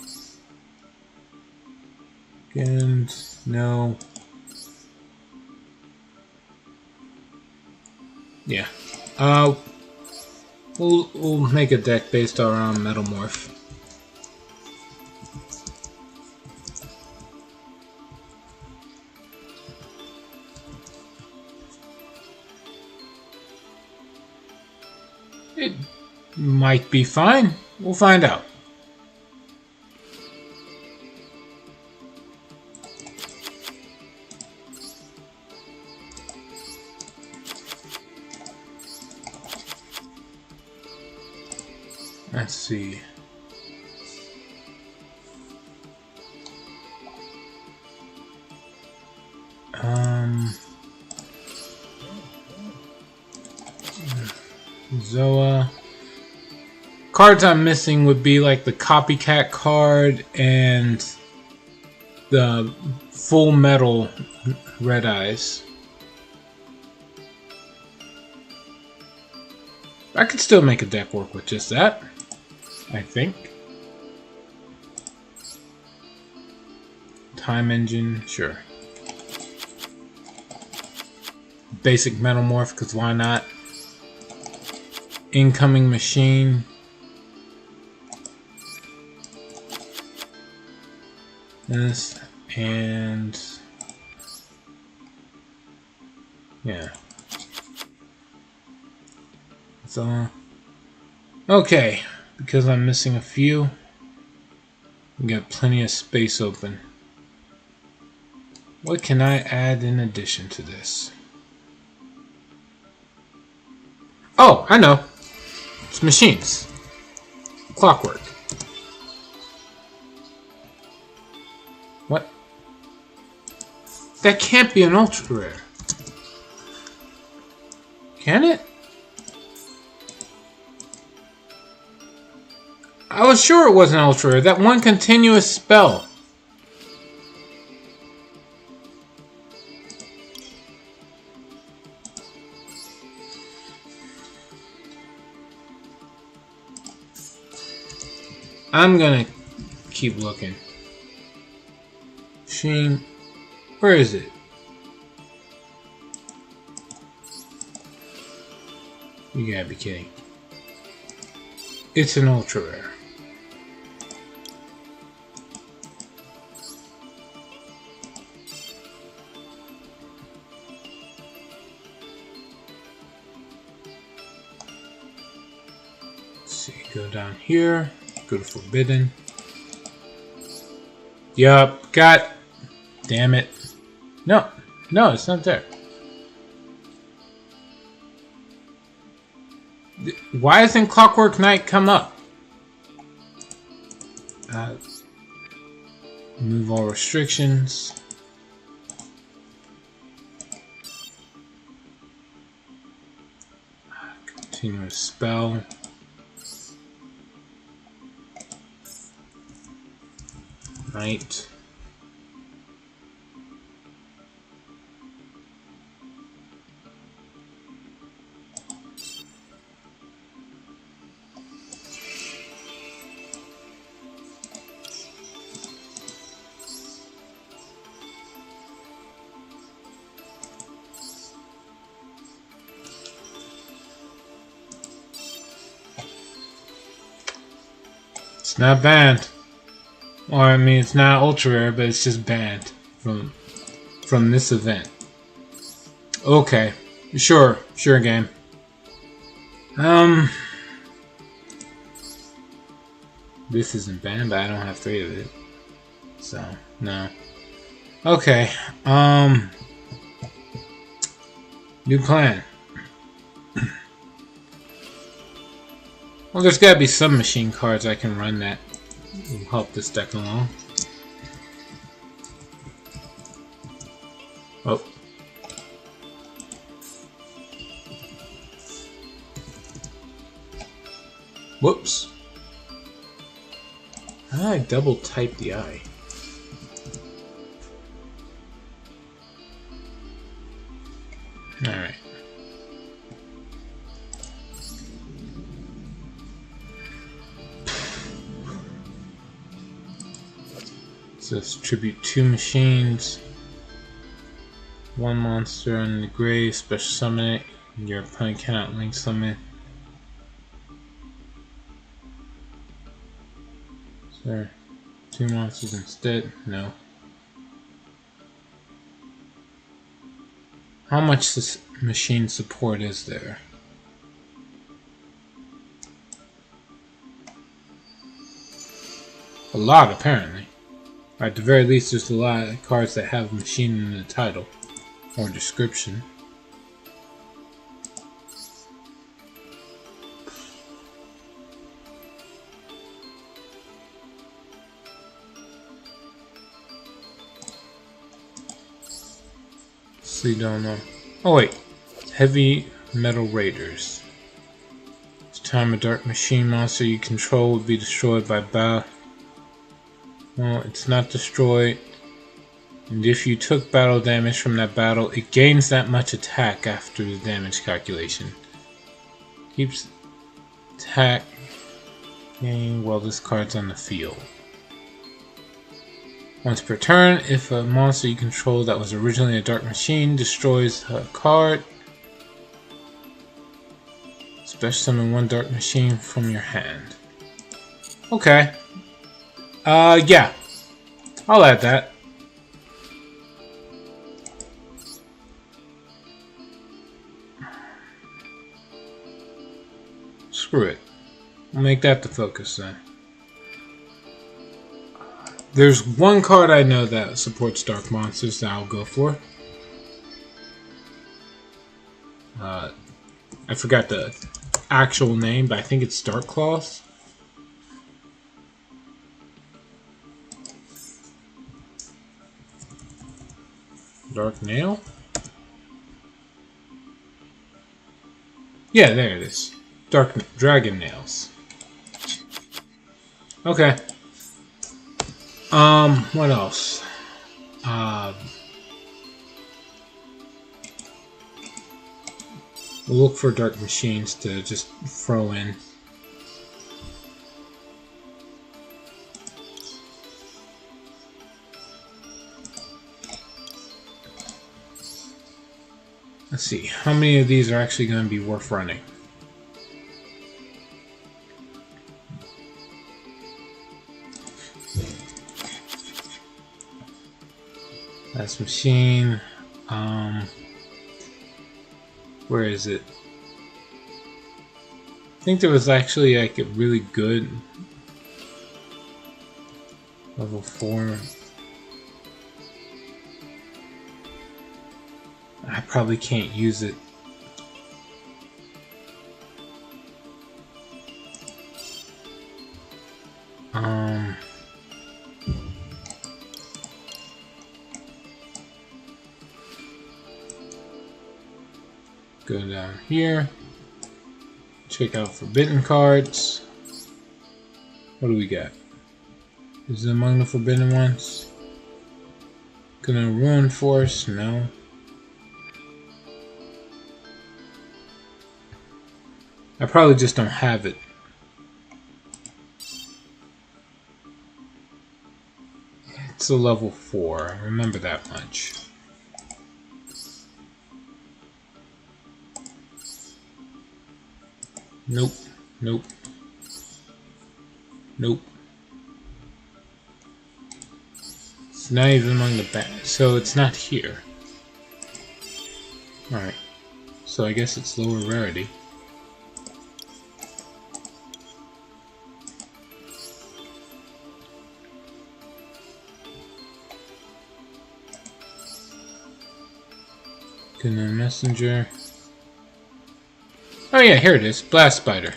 And no. Yeah. We'll make a deck based around Metalmorph. It might be fine. We'll find out. Let's see. Zoa. Cards I'm missing would be like the Copycat card and the Full Metal Red Eyes. I could still make a deck work with just that, I think. Time Engine, sure. Basic Metalmorph, because why not? Incoming Machine. This and yeah. So okay, because I'm missing a few, we got plenty of space open. What can I add in addition to this? Oh, I know. It's machines. Clockwork. What? That can't be an ultra rare. Can it? I was sure it wasn't ultra rare. That one continuous spell. I'm gonna keep looking. Sheen, where is it? You gotta be kidding. It's an ultra rare. Let's see, go down here. Go to Forbidden. Yup, got. Damn it. No, no, it's not there. Why doesn't Clockwork Knight come up? Remove all restrictions. Continuous spell. Knight. It's not banned. Or I mean, it's not ultra rare, but it's just banned from this event. Okay, sure game. This isn't banned, but I don't have 3 of it, so no. Okay, new plan. Well, there's gotta be some machine cards I can run that will help this deck along. Oh. Whoops. How did I double type the I? Alright. So let's tribute 2 machines. 1 monster on the grave, special summon it. Your opponent cannot link summon. Sir, 2 monsters instead? No. How much this machine support is there? A lot, apparently. Or at the very least, there's a lot of cards that have machine in the title or description. So you don't know. Oh wait, Heavy Metal Raiders. Each time a dark machine monster you control would be destroyed by battle. Well, it's not destroyed. And if you took battle damage from that battle, it gains that much attack after the damage calculation. Keeps attack gain while this card's on the field. Once per turn, if a monster you control that was originally a dark machine destroys a card, special summon 1 dark machine from your hand. Okay. Yeah. I'll add that. Screw it. We'll make that the focus then. There's one card I know that supports Dark Monsters that I'll go for. I forgot the actual name, but I think it's Dark Claws. Dark Nail? Yeah, there it is. Dark Dragon Nails. Okay. What else? We'll look for Dark Machines to just throw in. Let's see, how many of these are actually going to be worth running? That's machine. Where is it? I think there was actually like a really good level 4. I probably can't use it. Go down here. Check out forbidden cards. What do we got? Is it among the forbidden ones? Gonna ruin force? No. I probably just don't have it. It's a level 4. I remember that much. Nope. Nope. Nope. It's not even among the bad. So it's not here. Alright. So I guess it's lower rarity. Gonna messenger. Oh yeah, here it is. Blast Spider.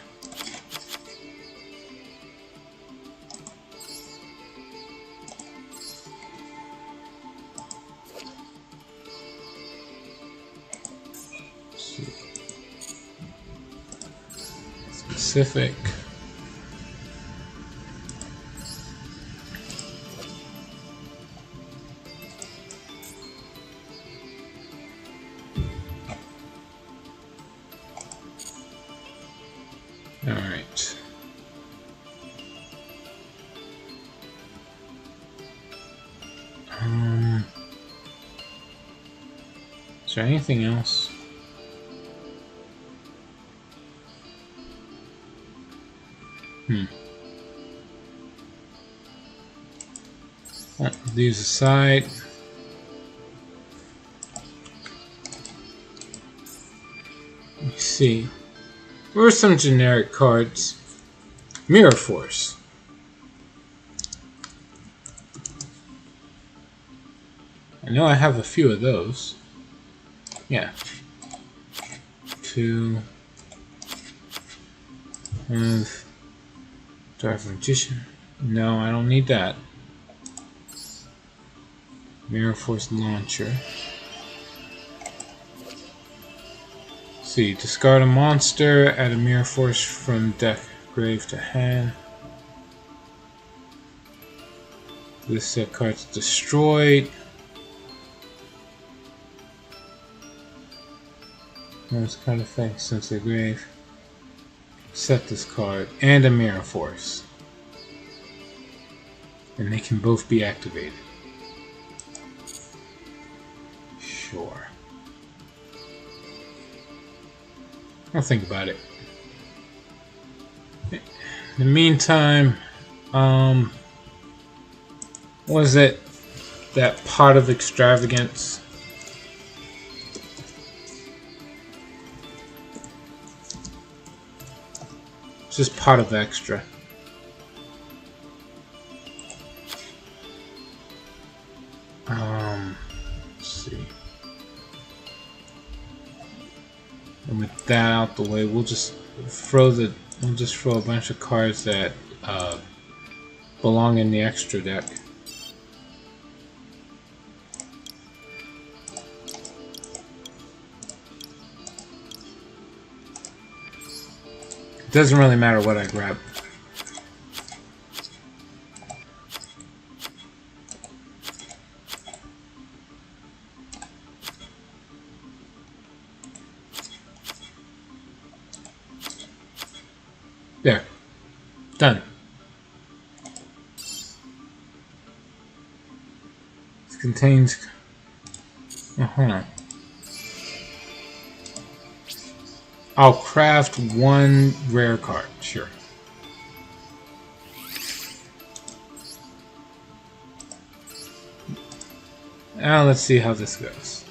Let's see. Specific. Alright. Is there anything else? Oh, these aside. Let's see. There were some generic cards. Mirror Force. I know I have a few of those. Yeah. 2. Dark Magician. No, I don't need that. Mirror Force Launcher. See, discard a monster, add a Mirror Force from deck, grave to hand. This set card's destroyed. This card effect since the grave. Set this card and a Mirror Force. And they can both be activated. Sure. I'll think about it. In the meantime, Was it that pot of extravagance? Just pot of extra. Let's see. And with that out the way, we'll just throw a bunch of cards that belong in the extra deck. It doesn't really matter what I grab. There. Done. This contains... I'll craft one rare card, sure. Now let's see how this goes.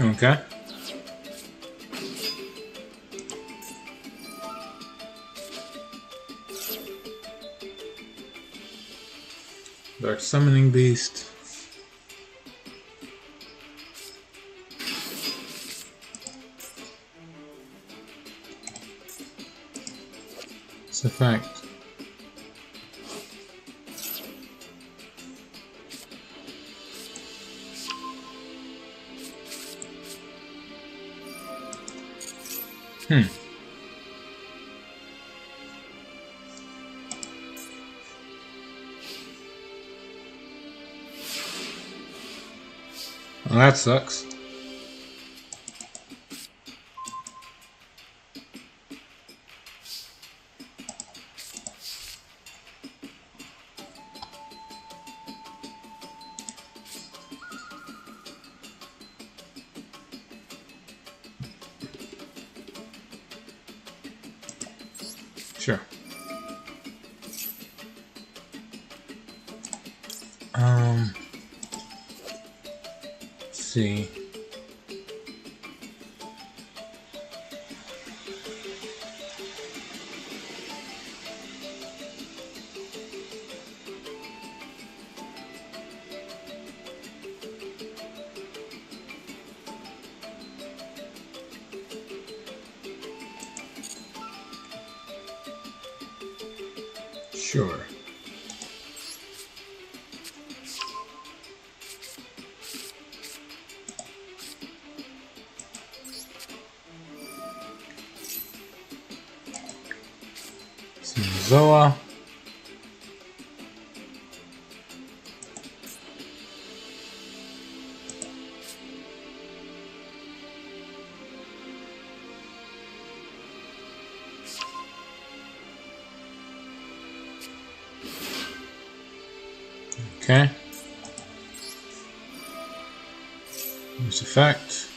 Okay. Dark Summoning Beast. It's a fact. Well, that sucks. Sure. Let's see. Sure. Some Zoa. Okay. Use effect.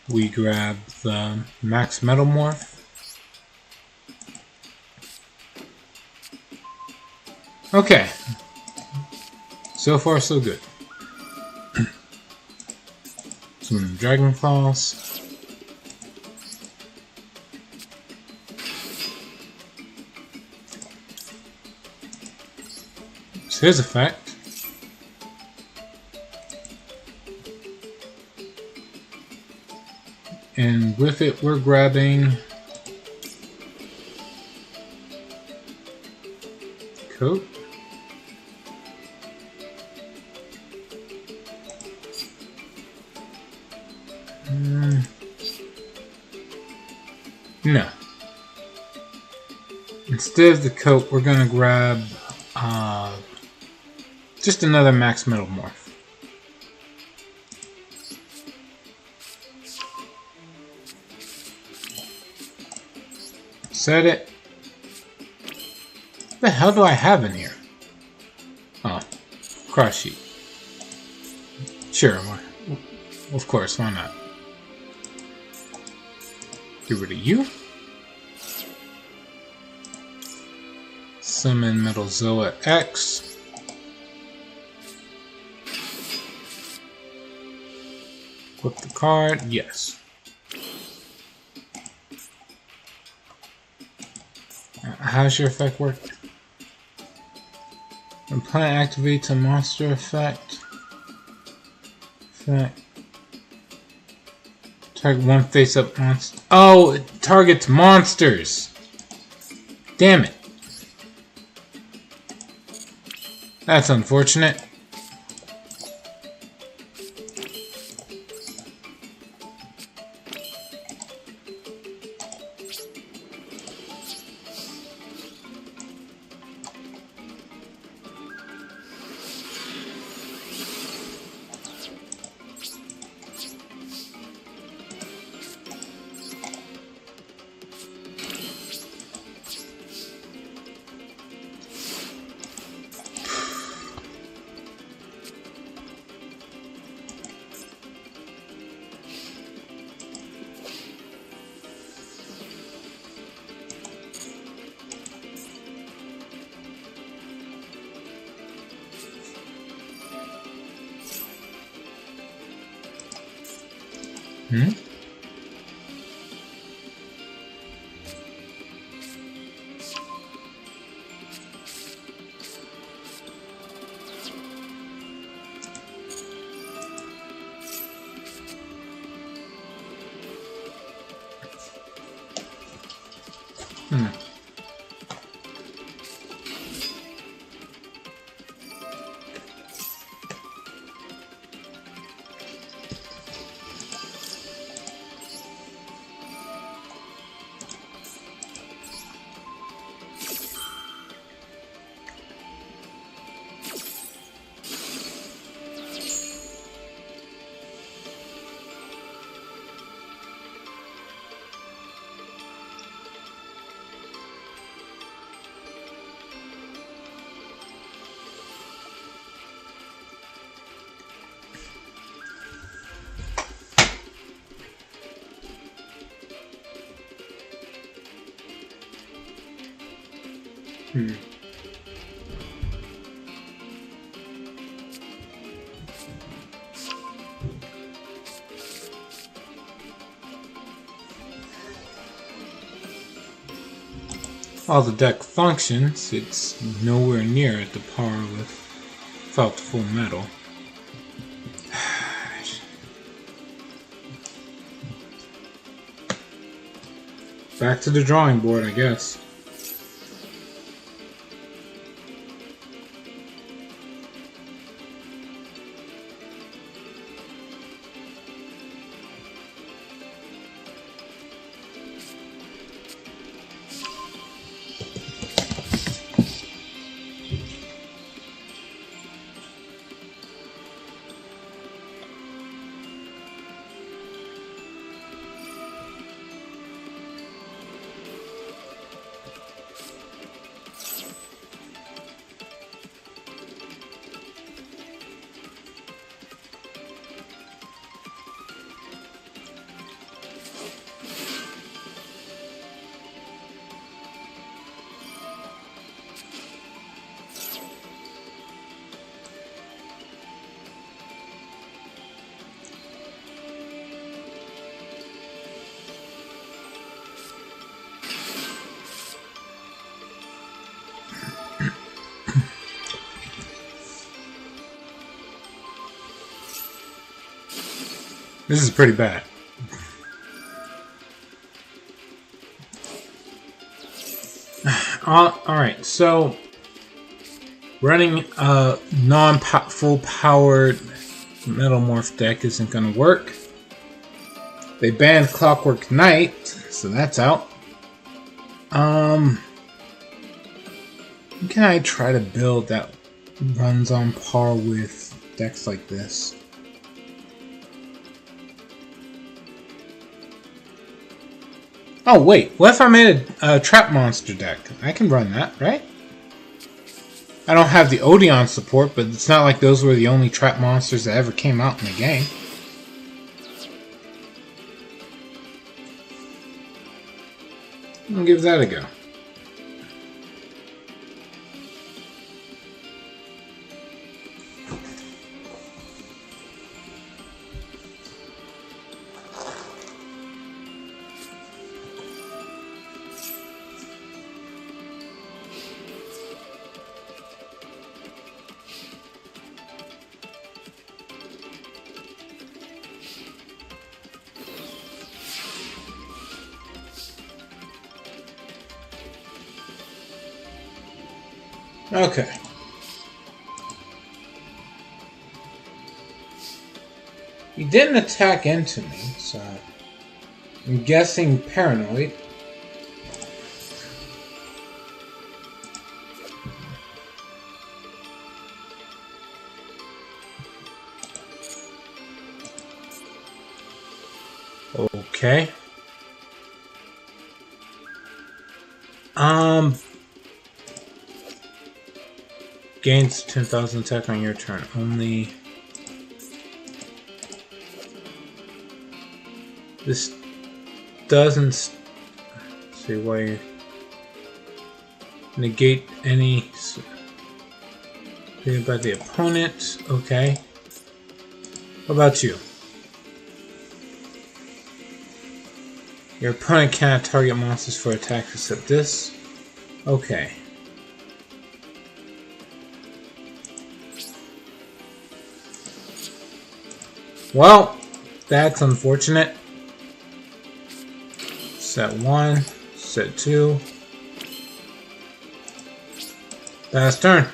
We grab the Max Metamorph. Okay. So far, so good. Some Dragon Claws. It's his effect. And with it, we're grabbing Coat. No. Instead of the Coat, we're gonna grab just another Max Metamorph. Set it. What the hell do I have in here? Oh, cross sheet. Sure, of course, why not? Get rid of you. Summon Metalzoa X. Flip the card, yes. How's your effect work? When planet activates a monster effect. Target one face-up monster. Oh, it targets monsters! Damn it. That's unfortunate. Hmm? While the deck functions, it's nowhere near at the par without the full metal. Back to the drawing board, I guess. This is pretty bad. Alright, so running a non-full powered Metalmorph deck isn't going to work. They banned Clockwork Knight, so that's out. Can I try to build that runs on par with decks like this? Oh wait, what if I made a Trap Monster deck? I can run that, right? I don't have the Odeon support, but it's not like those were the only Trap Monsters that ever came out in the game. I'll give that a go. Okay. He didn't attack into me, so I'm guessing paranoid. Okay. Gains 10,000 attack on your turn. Only this doesn't see why you negate any thing by the opponent. Okay. What about you? Your opponent cannot target monsters for attacks except this. Okay. Well, that's unfortunate. Set 1, set 2. Last turn.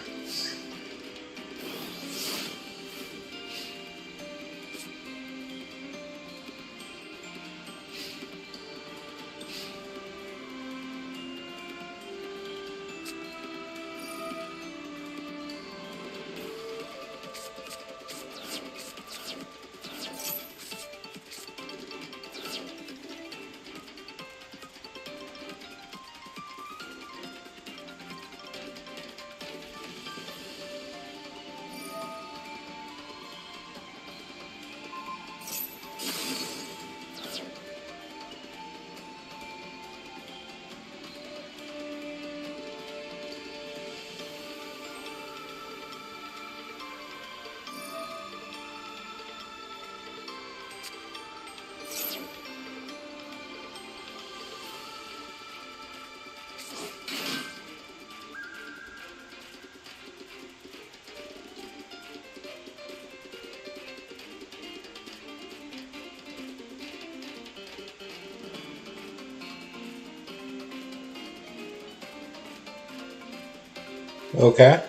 Okay.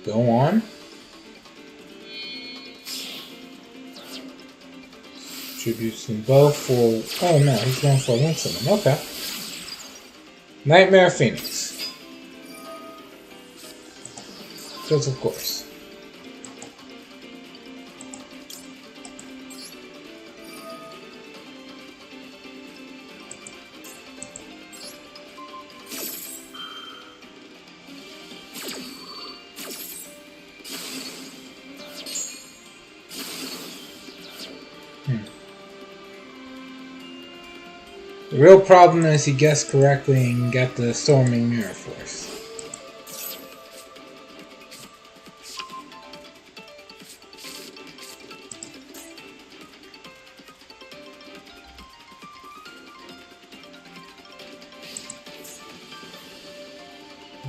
Go on. Tributes them both for... Oh no, he's going for once of them. Okay. Nightmare Phoenix. Because of course. The real problem is he guessed correctly and got the Storming Mirror Force.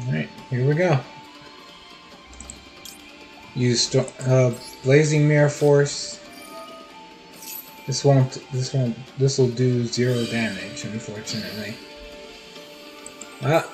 Alright, here we go. Use Blazing Mirror Force. This will do 0 damage, unfortunately. Ah.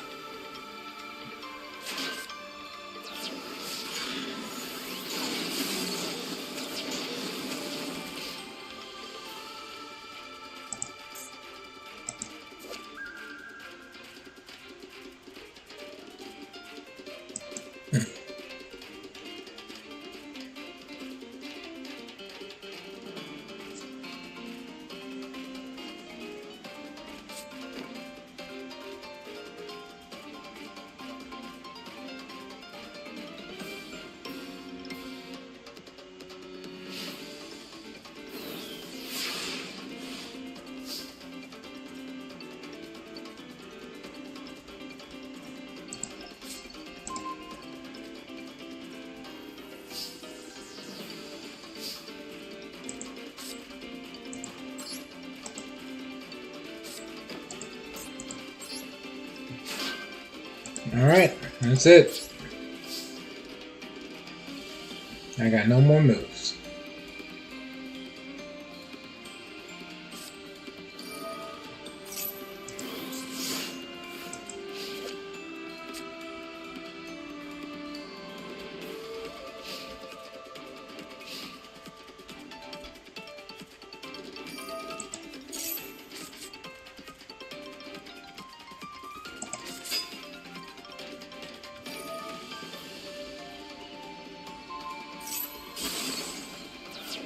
Alright, that's it. I got no more moves.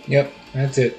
Yep, that's it.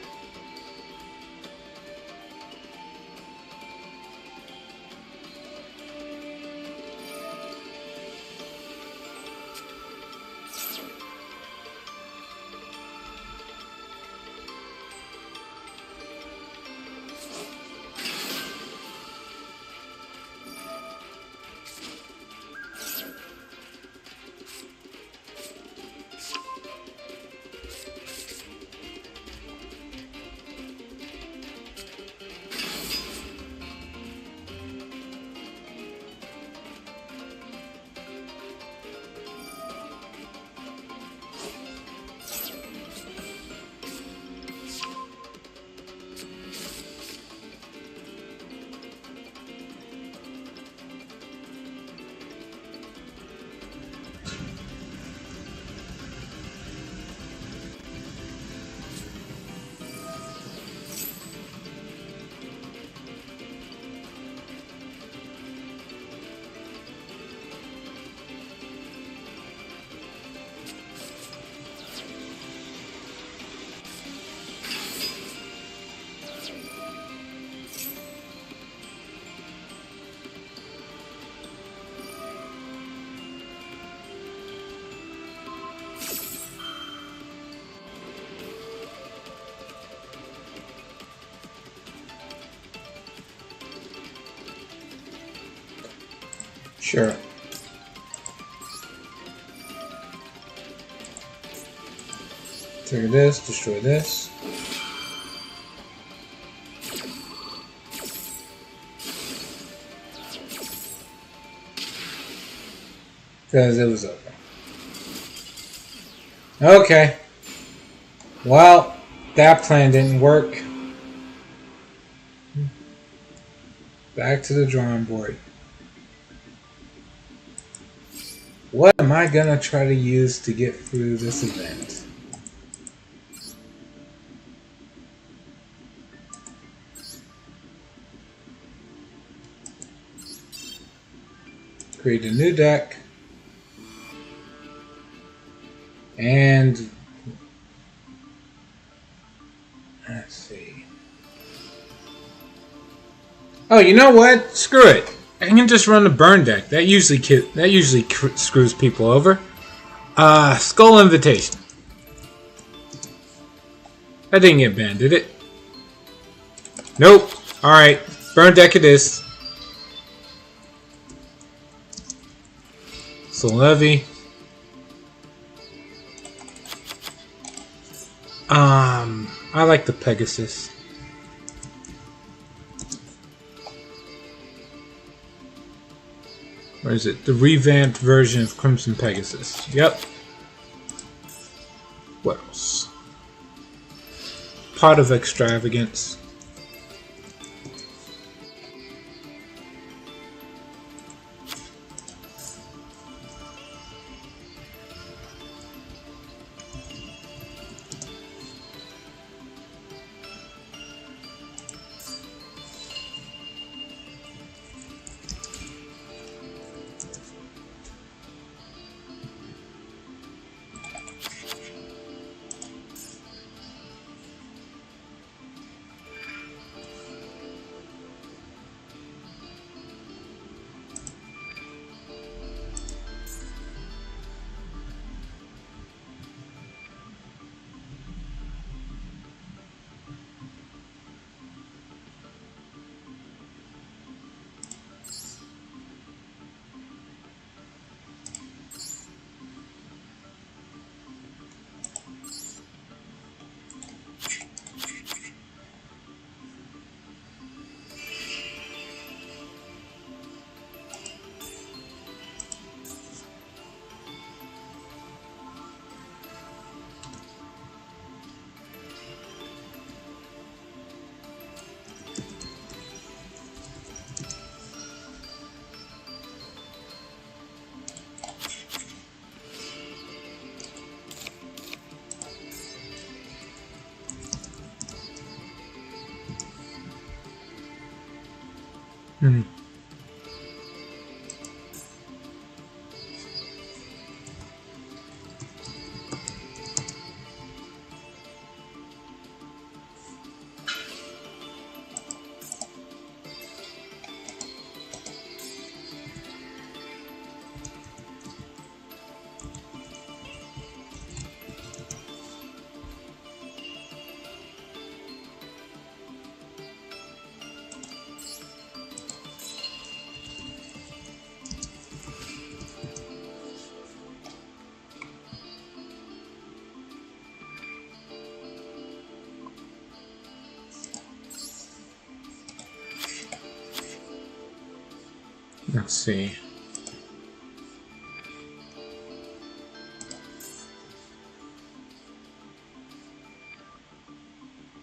Sure. Trigger this, destroy this. Because it was over. Okay. Well, that plan didn't work. Back to the drawing board. What am I gonna try to use to get through this event? Create a new deck. And let's see. Oh, you know what? Screw it. I can just run the burn deck. That usually screws people over. Skull Invitation. That didn't get banned, did it? Nope. Alright. Burn deck it is. Soul Levy. I like the Pegasus. Where is it? The revamped version of Crimson Pegasus. Yep. Pot of Extravagance. Hmm. Let's see.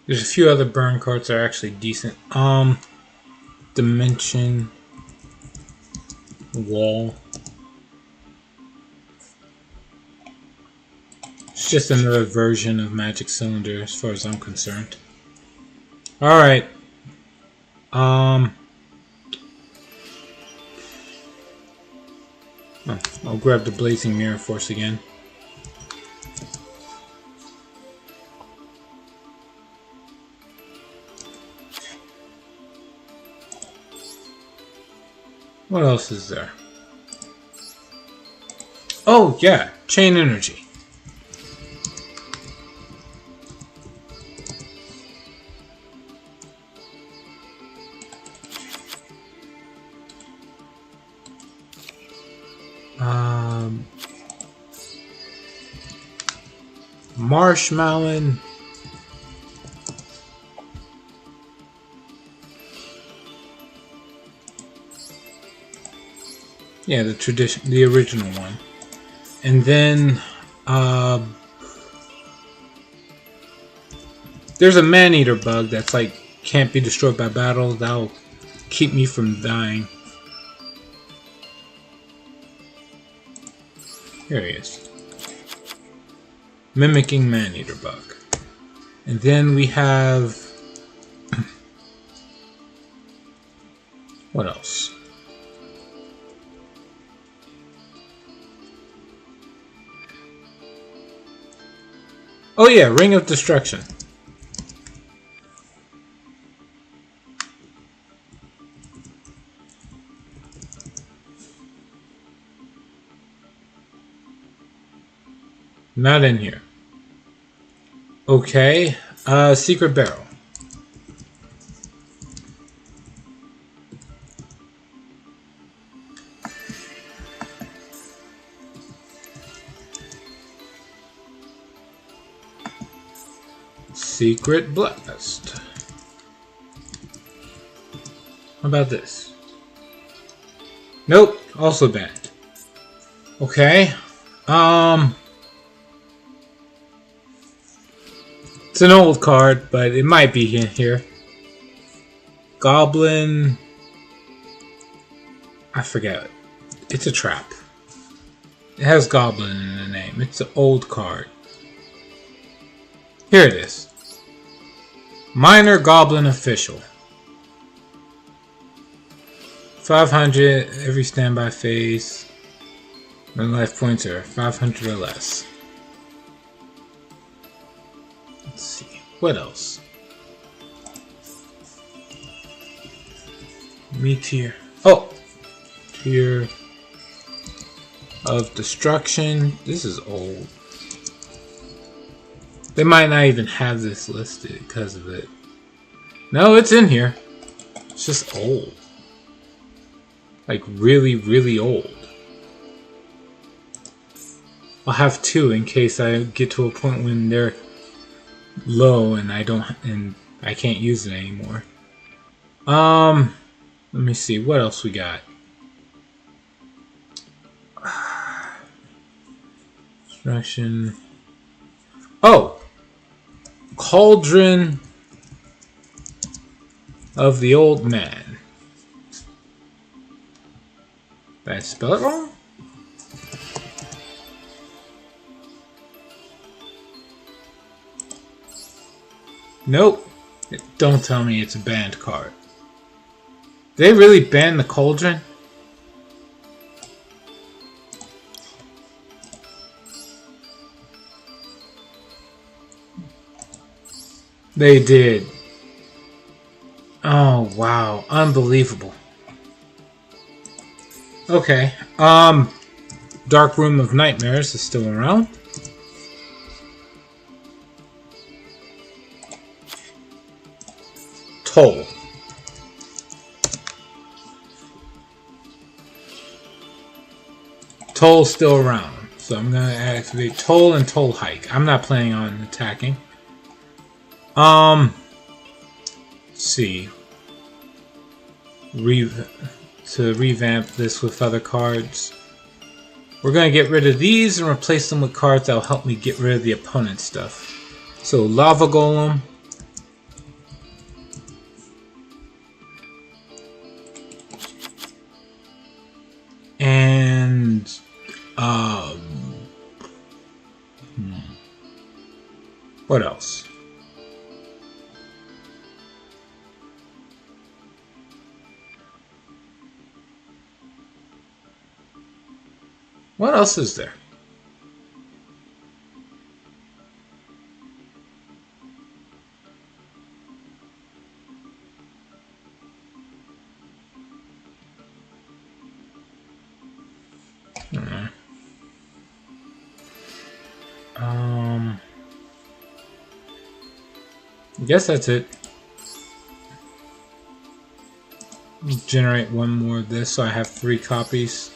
There's a few other burn cards that are actually decent. Dimension Wall. It's just another version of Magic Cylinder as far as I'm concerned. Alright. I'll grab the Blazing Mirror Force again. What else is there? Oh, yeah, Chain Energy. Marshmallow. Yeah, the original one. And then there's a Man-Eater bug that's like can't be destroyed by battle. That'll keep me from dying. Here he is. Mimicking Man-Eater bug. And then we have what else? Oh yeah, Ring of Destruction. Not in here. Okay, Secret Barrel. Secret Blast. How about this? Nope, also banned. Okay. It's an old card, but it might be in here. Goblin. I forget. It's a trap. It has Goblin in the name. It's an old card. Here it is. Minor Goblin Official. 500 every standby phase. When life points are 500 or less. Let's see. What else? Meteor. Oh! Tear of Destruction. This is old. They might not even have this listed because of it. No, it's in here. It's just old. Like really, really old. I'll have two in case I get to a point when they're low and I can't use it anymore. Let me see what else we got. Destruction. Oh! Cauldron of the Old Man. Did I spell it wrong? Nope. Don't tell me it's a banned card. Did they really ban the Cauldron? They did. Oh, wow. Unbelievable. Okay. Dark Room of Nightmares is still around. Toll. Toll's still around. So I'm going to activate Toll and Toll Hike. I'm not planning on attacking. Let's see. To revamp this with other cards. We're going to get rid of these and replace them with cards that will help me get rid of the opponent's stuff. So Lava Golem. And what else? What else is there? I guess that's it. Generate one more of this so I have 3 copies.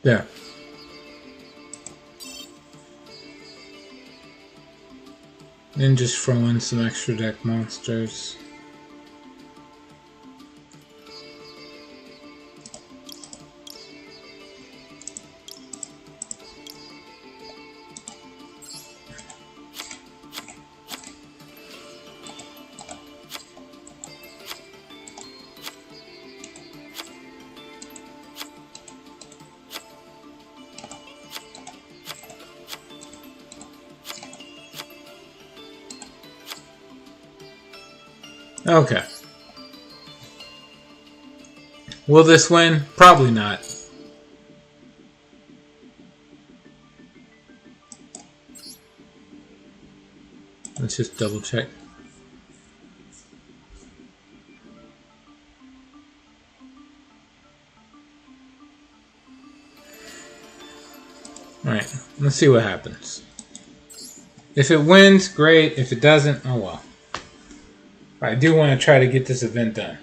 There. Then just throw in some extra deck monsters. Okay. Will this win? Probably not. Let's just double check. Alright, let's see what happens. If it wins, great. If it doesn't, oh well. I do want to try to get this event done.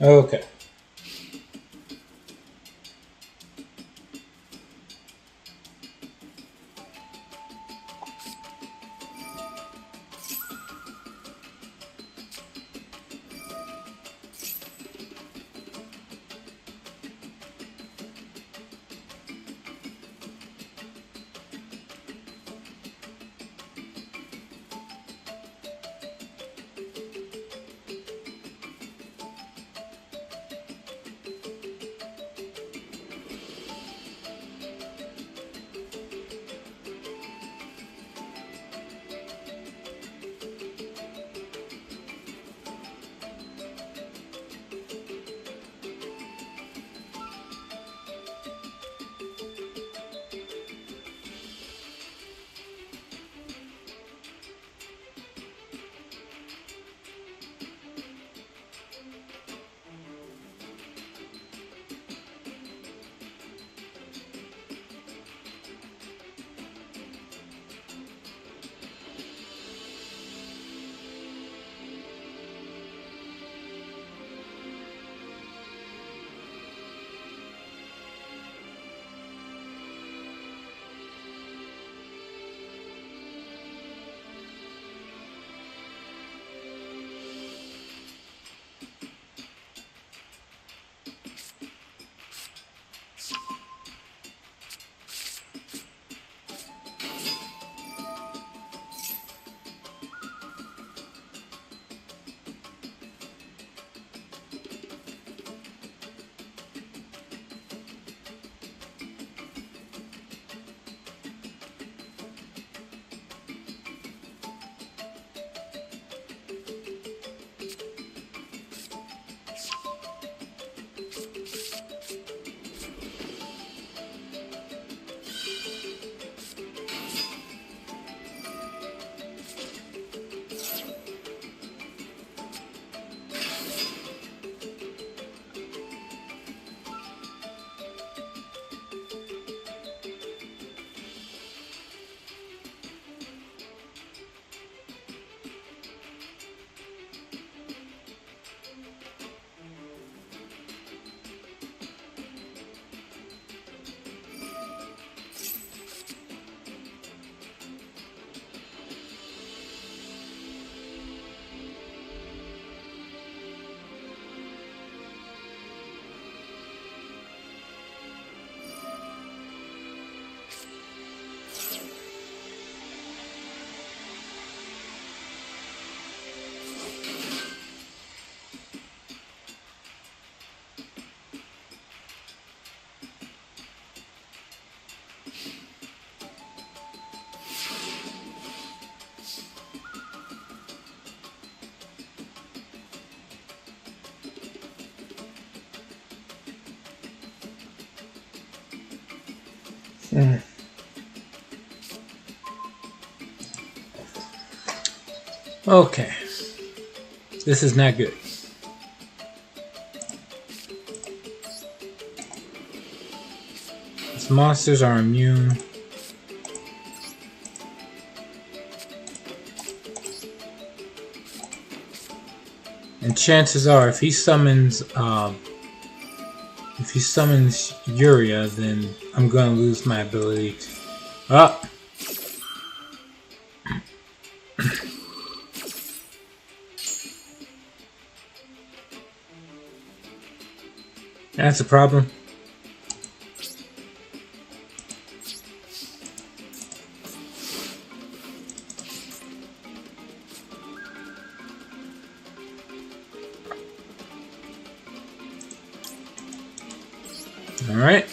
Okay. Mm. Okay. This is not good. These monsters are immune. And chances are, if he summons Yuria, then I'm gonna lose my ability to... Oh! That's a problem. Alright.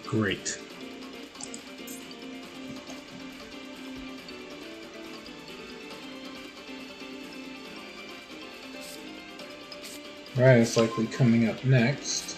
Great. Alright, it's likely coming up next.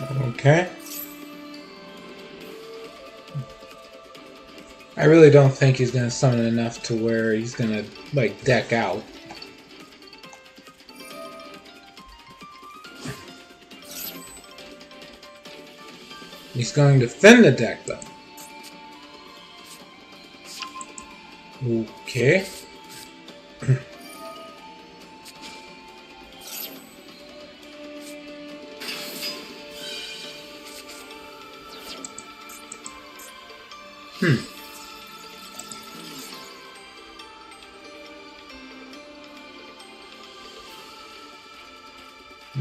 Okay. I really don't think he's gonna summon enough to where he's gonna, like, deck out. He's going to thin the deck, though. Okay.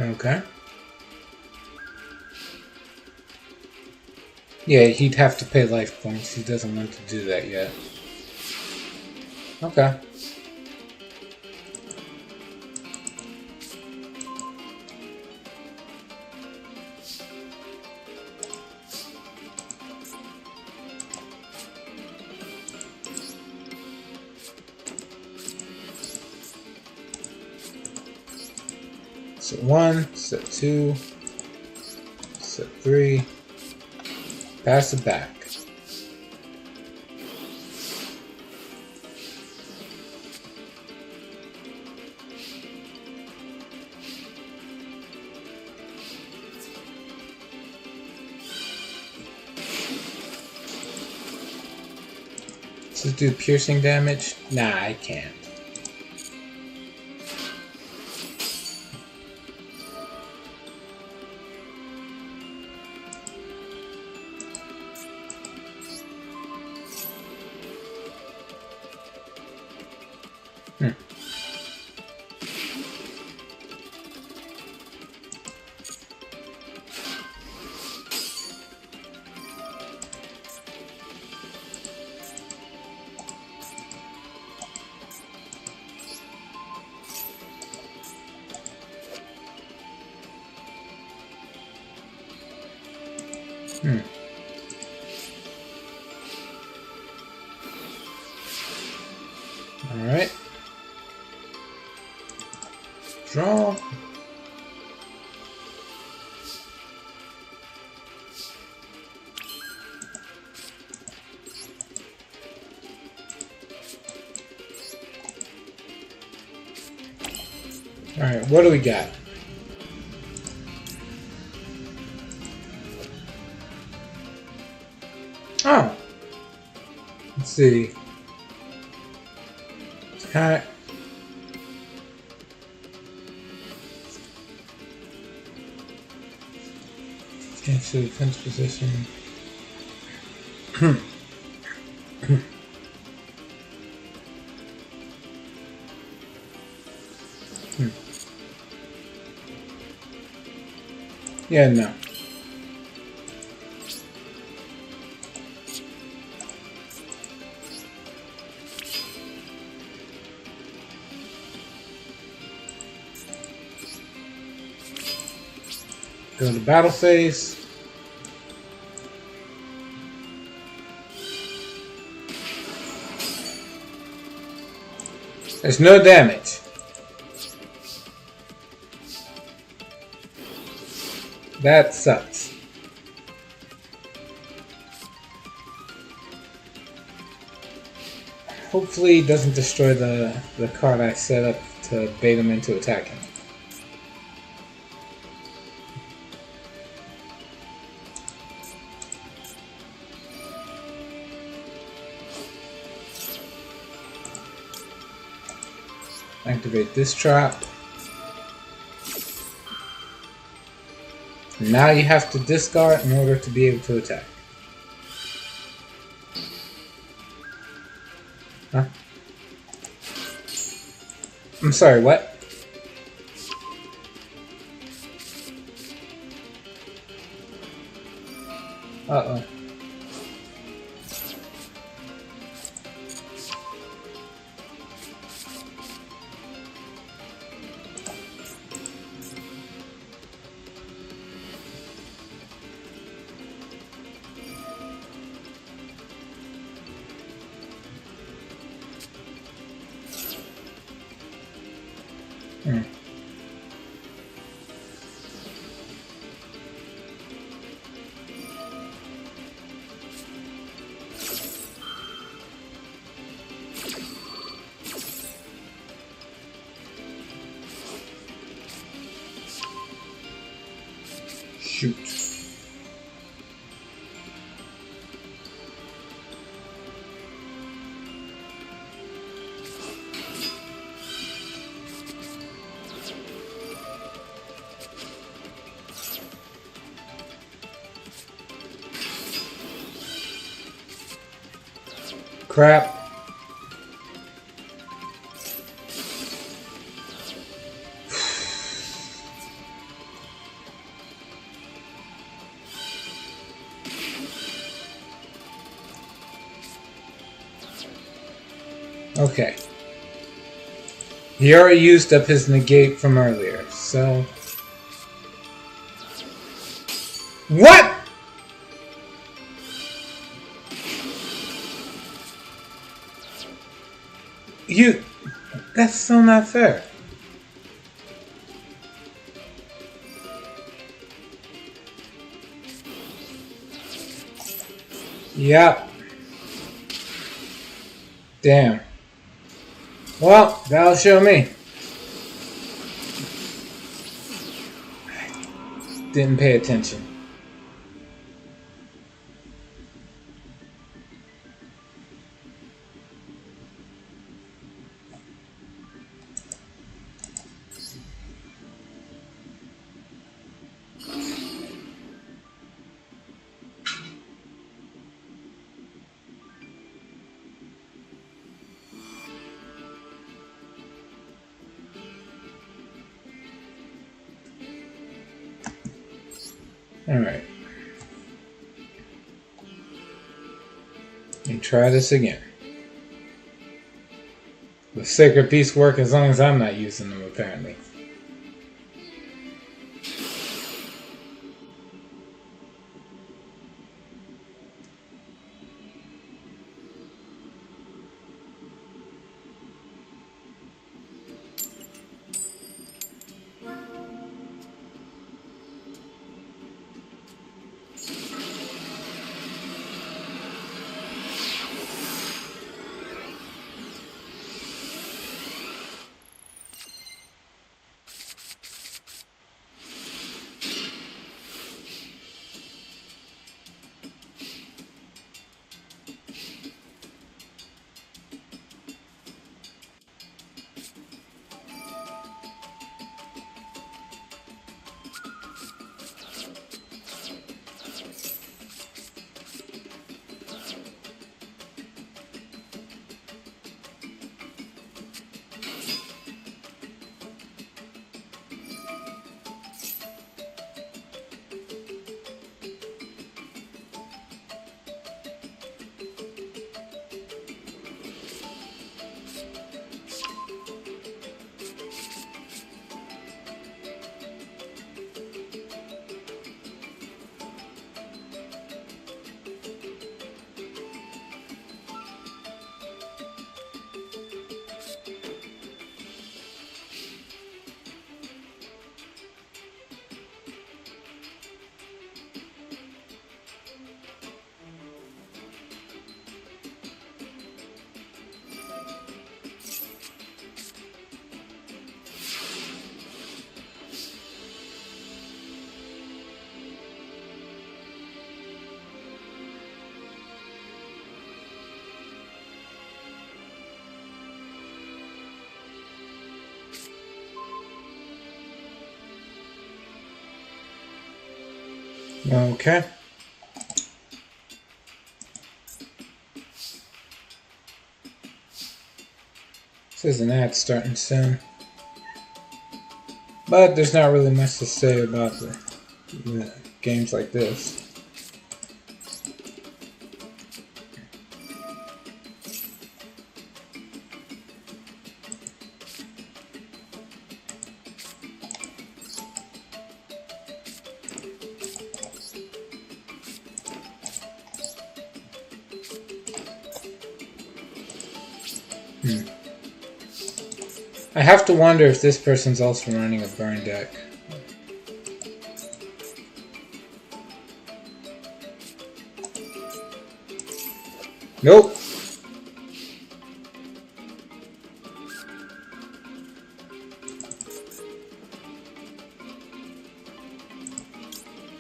Okay. Yeah, he'd have to pay life points. He doesn't want to do that yet. Okay. Set 1, set 2, set 3, pass it back. Does it do piercing damage? Nah, I can't. Alright. Draw. Alright, what do we got? Oh! Let's see. Attack. Change to defense position. Yeah, no. Go to battle phase. There's no damage. That sucks. Hopefully it doesn't destroy the card I set up to bait him into attacking. Activate this trap. Now you have to discard in order to be able to attack. Huh? I'm sorry, what? Uh-oh. Shoot. Crap. Okay. He already used up his negate from earlier, so... What?! You... That's so not fair. Yep. Damn. Well, that'll show me. Didn't pay attention. Alright. And try this again. The sacred piece work as long as I'm not using them, apparently. Okay. Says an ad starting soon. But there's not really much to say about the games like this. I have to wonder if this person's also running a burn deck. Nope.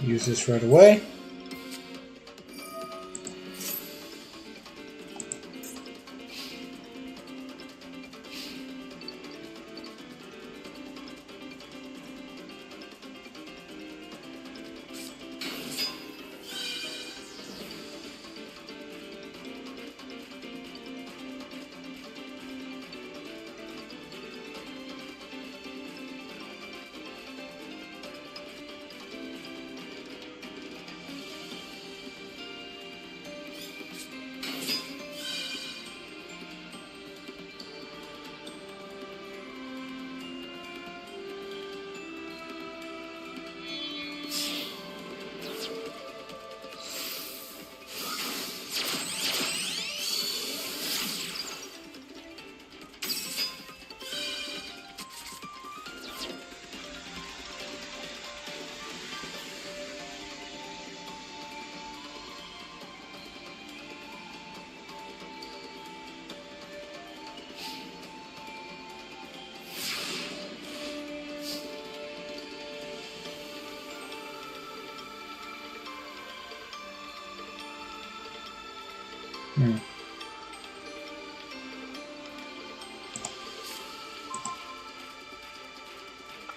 Use this right away.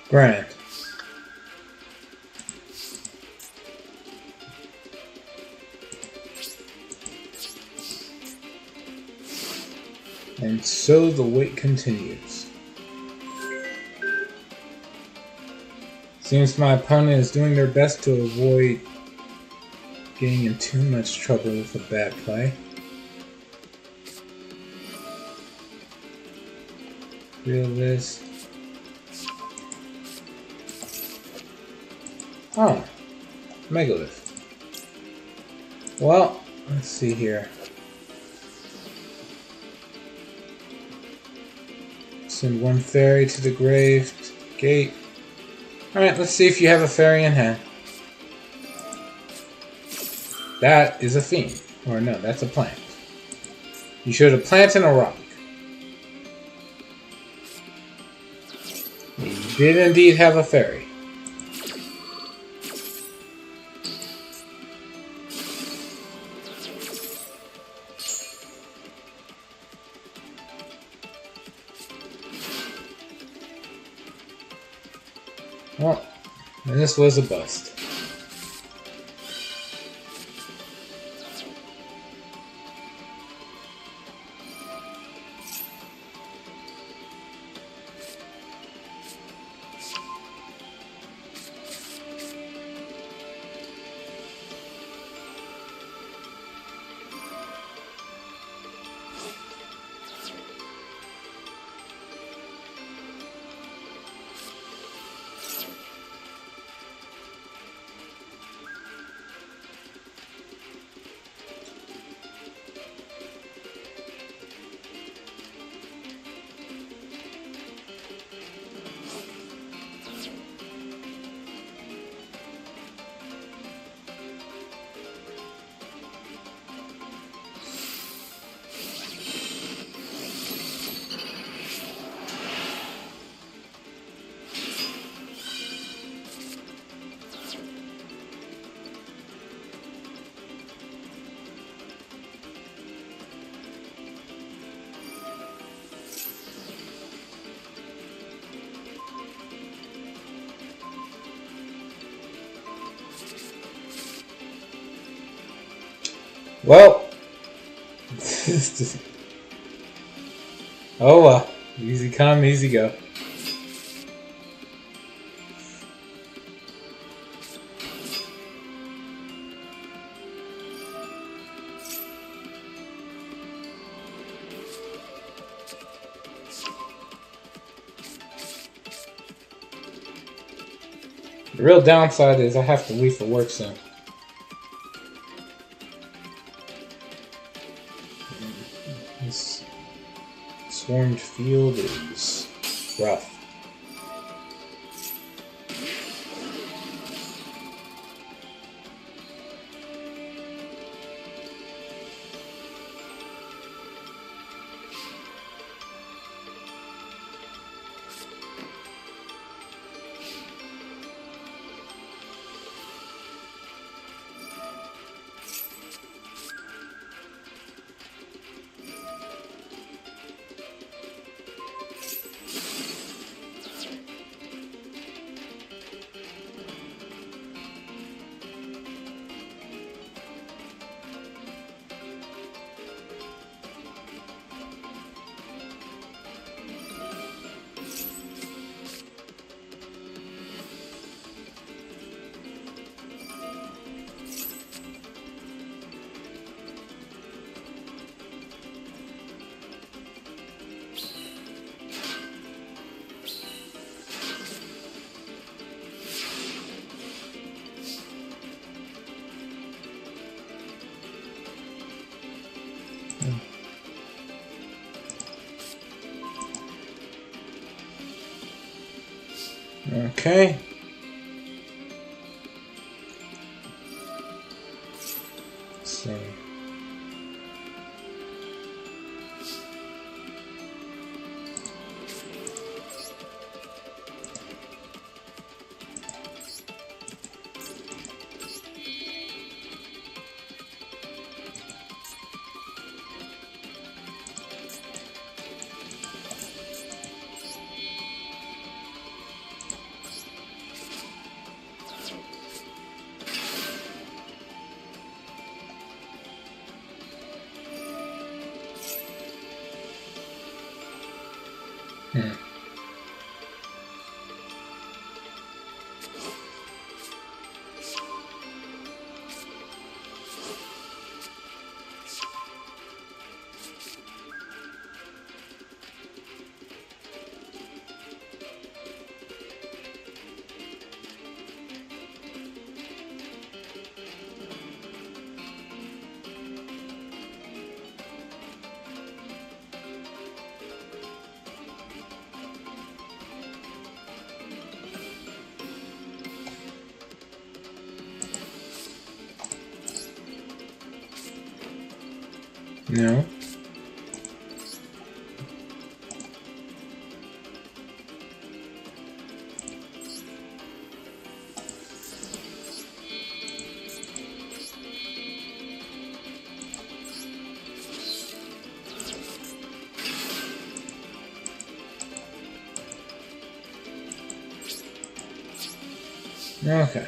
Grand. And so the wait continues. Seems my opponent is doing their best to avoid getting in too much trouble with a bad play. Feel this. Oh, Megalith. Well, let's see here. Send one fairy to the grave, to the gate. Alright, let's see if you have a fairy in hand. That is a fiend. Or no, that's a plant. You showed a plant and a rock. You did indeed have a fairy. Well, and this was a bust. Well, oh well, easy come, easy go. The real downside is I have to leave for work soon. This swarmed field is rough. Okay. Let's see. No. Okay.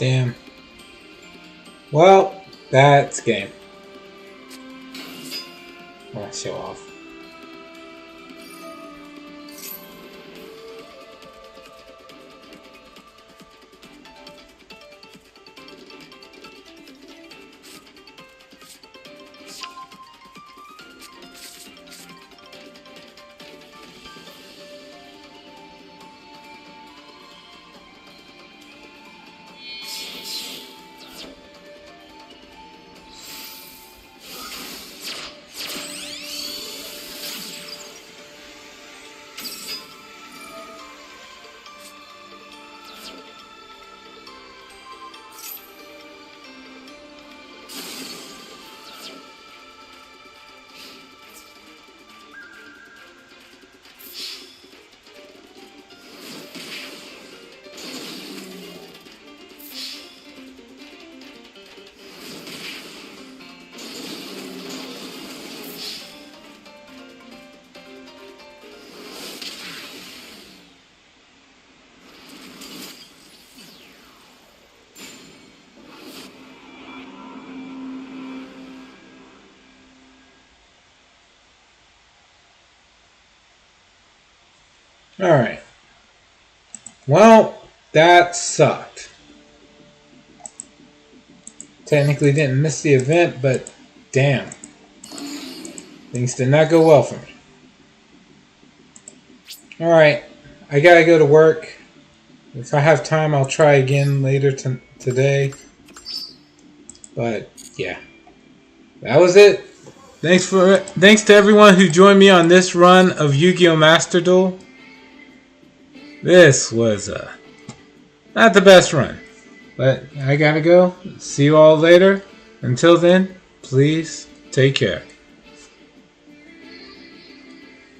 Damn. Well, that's game. I'll show off. Alright. Well, that sucked. Technically didn't miss the event, but damn. Things did not go well for me. Alright, I gotta go to work. If I have time, I'll try again later today. But, yeah. That was it. Thanks to everyone who joined me on this run of Yu-Gi-Oh! Master Duel. This was not the best run. But I gotta go. See you all later. Until then, please take care.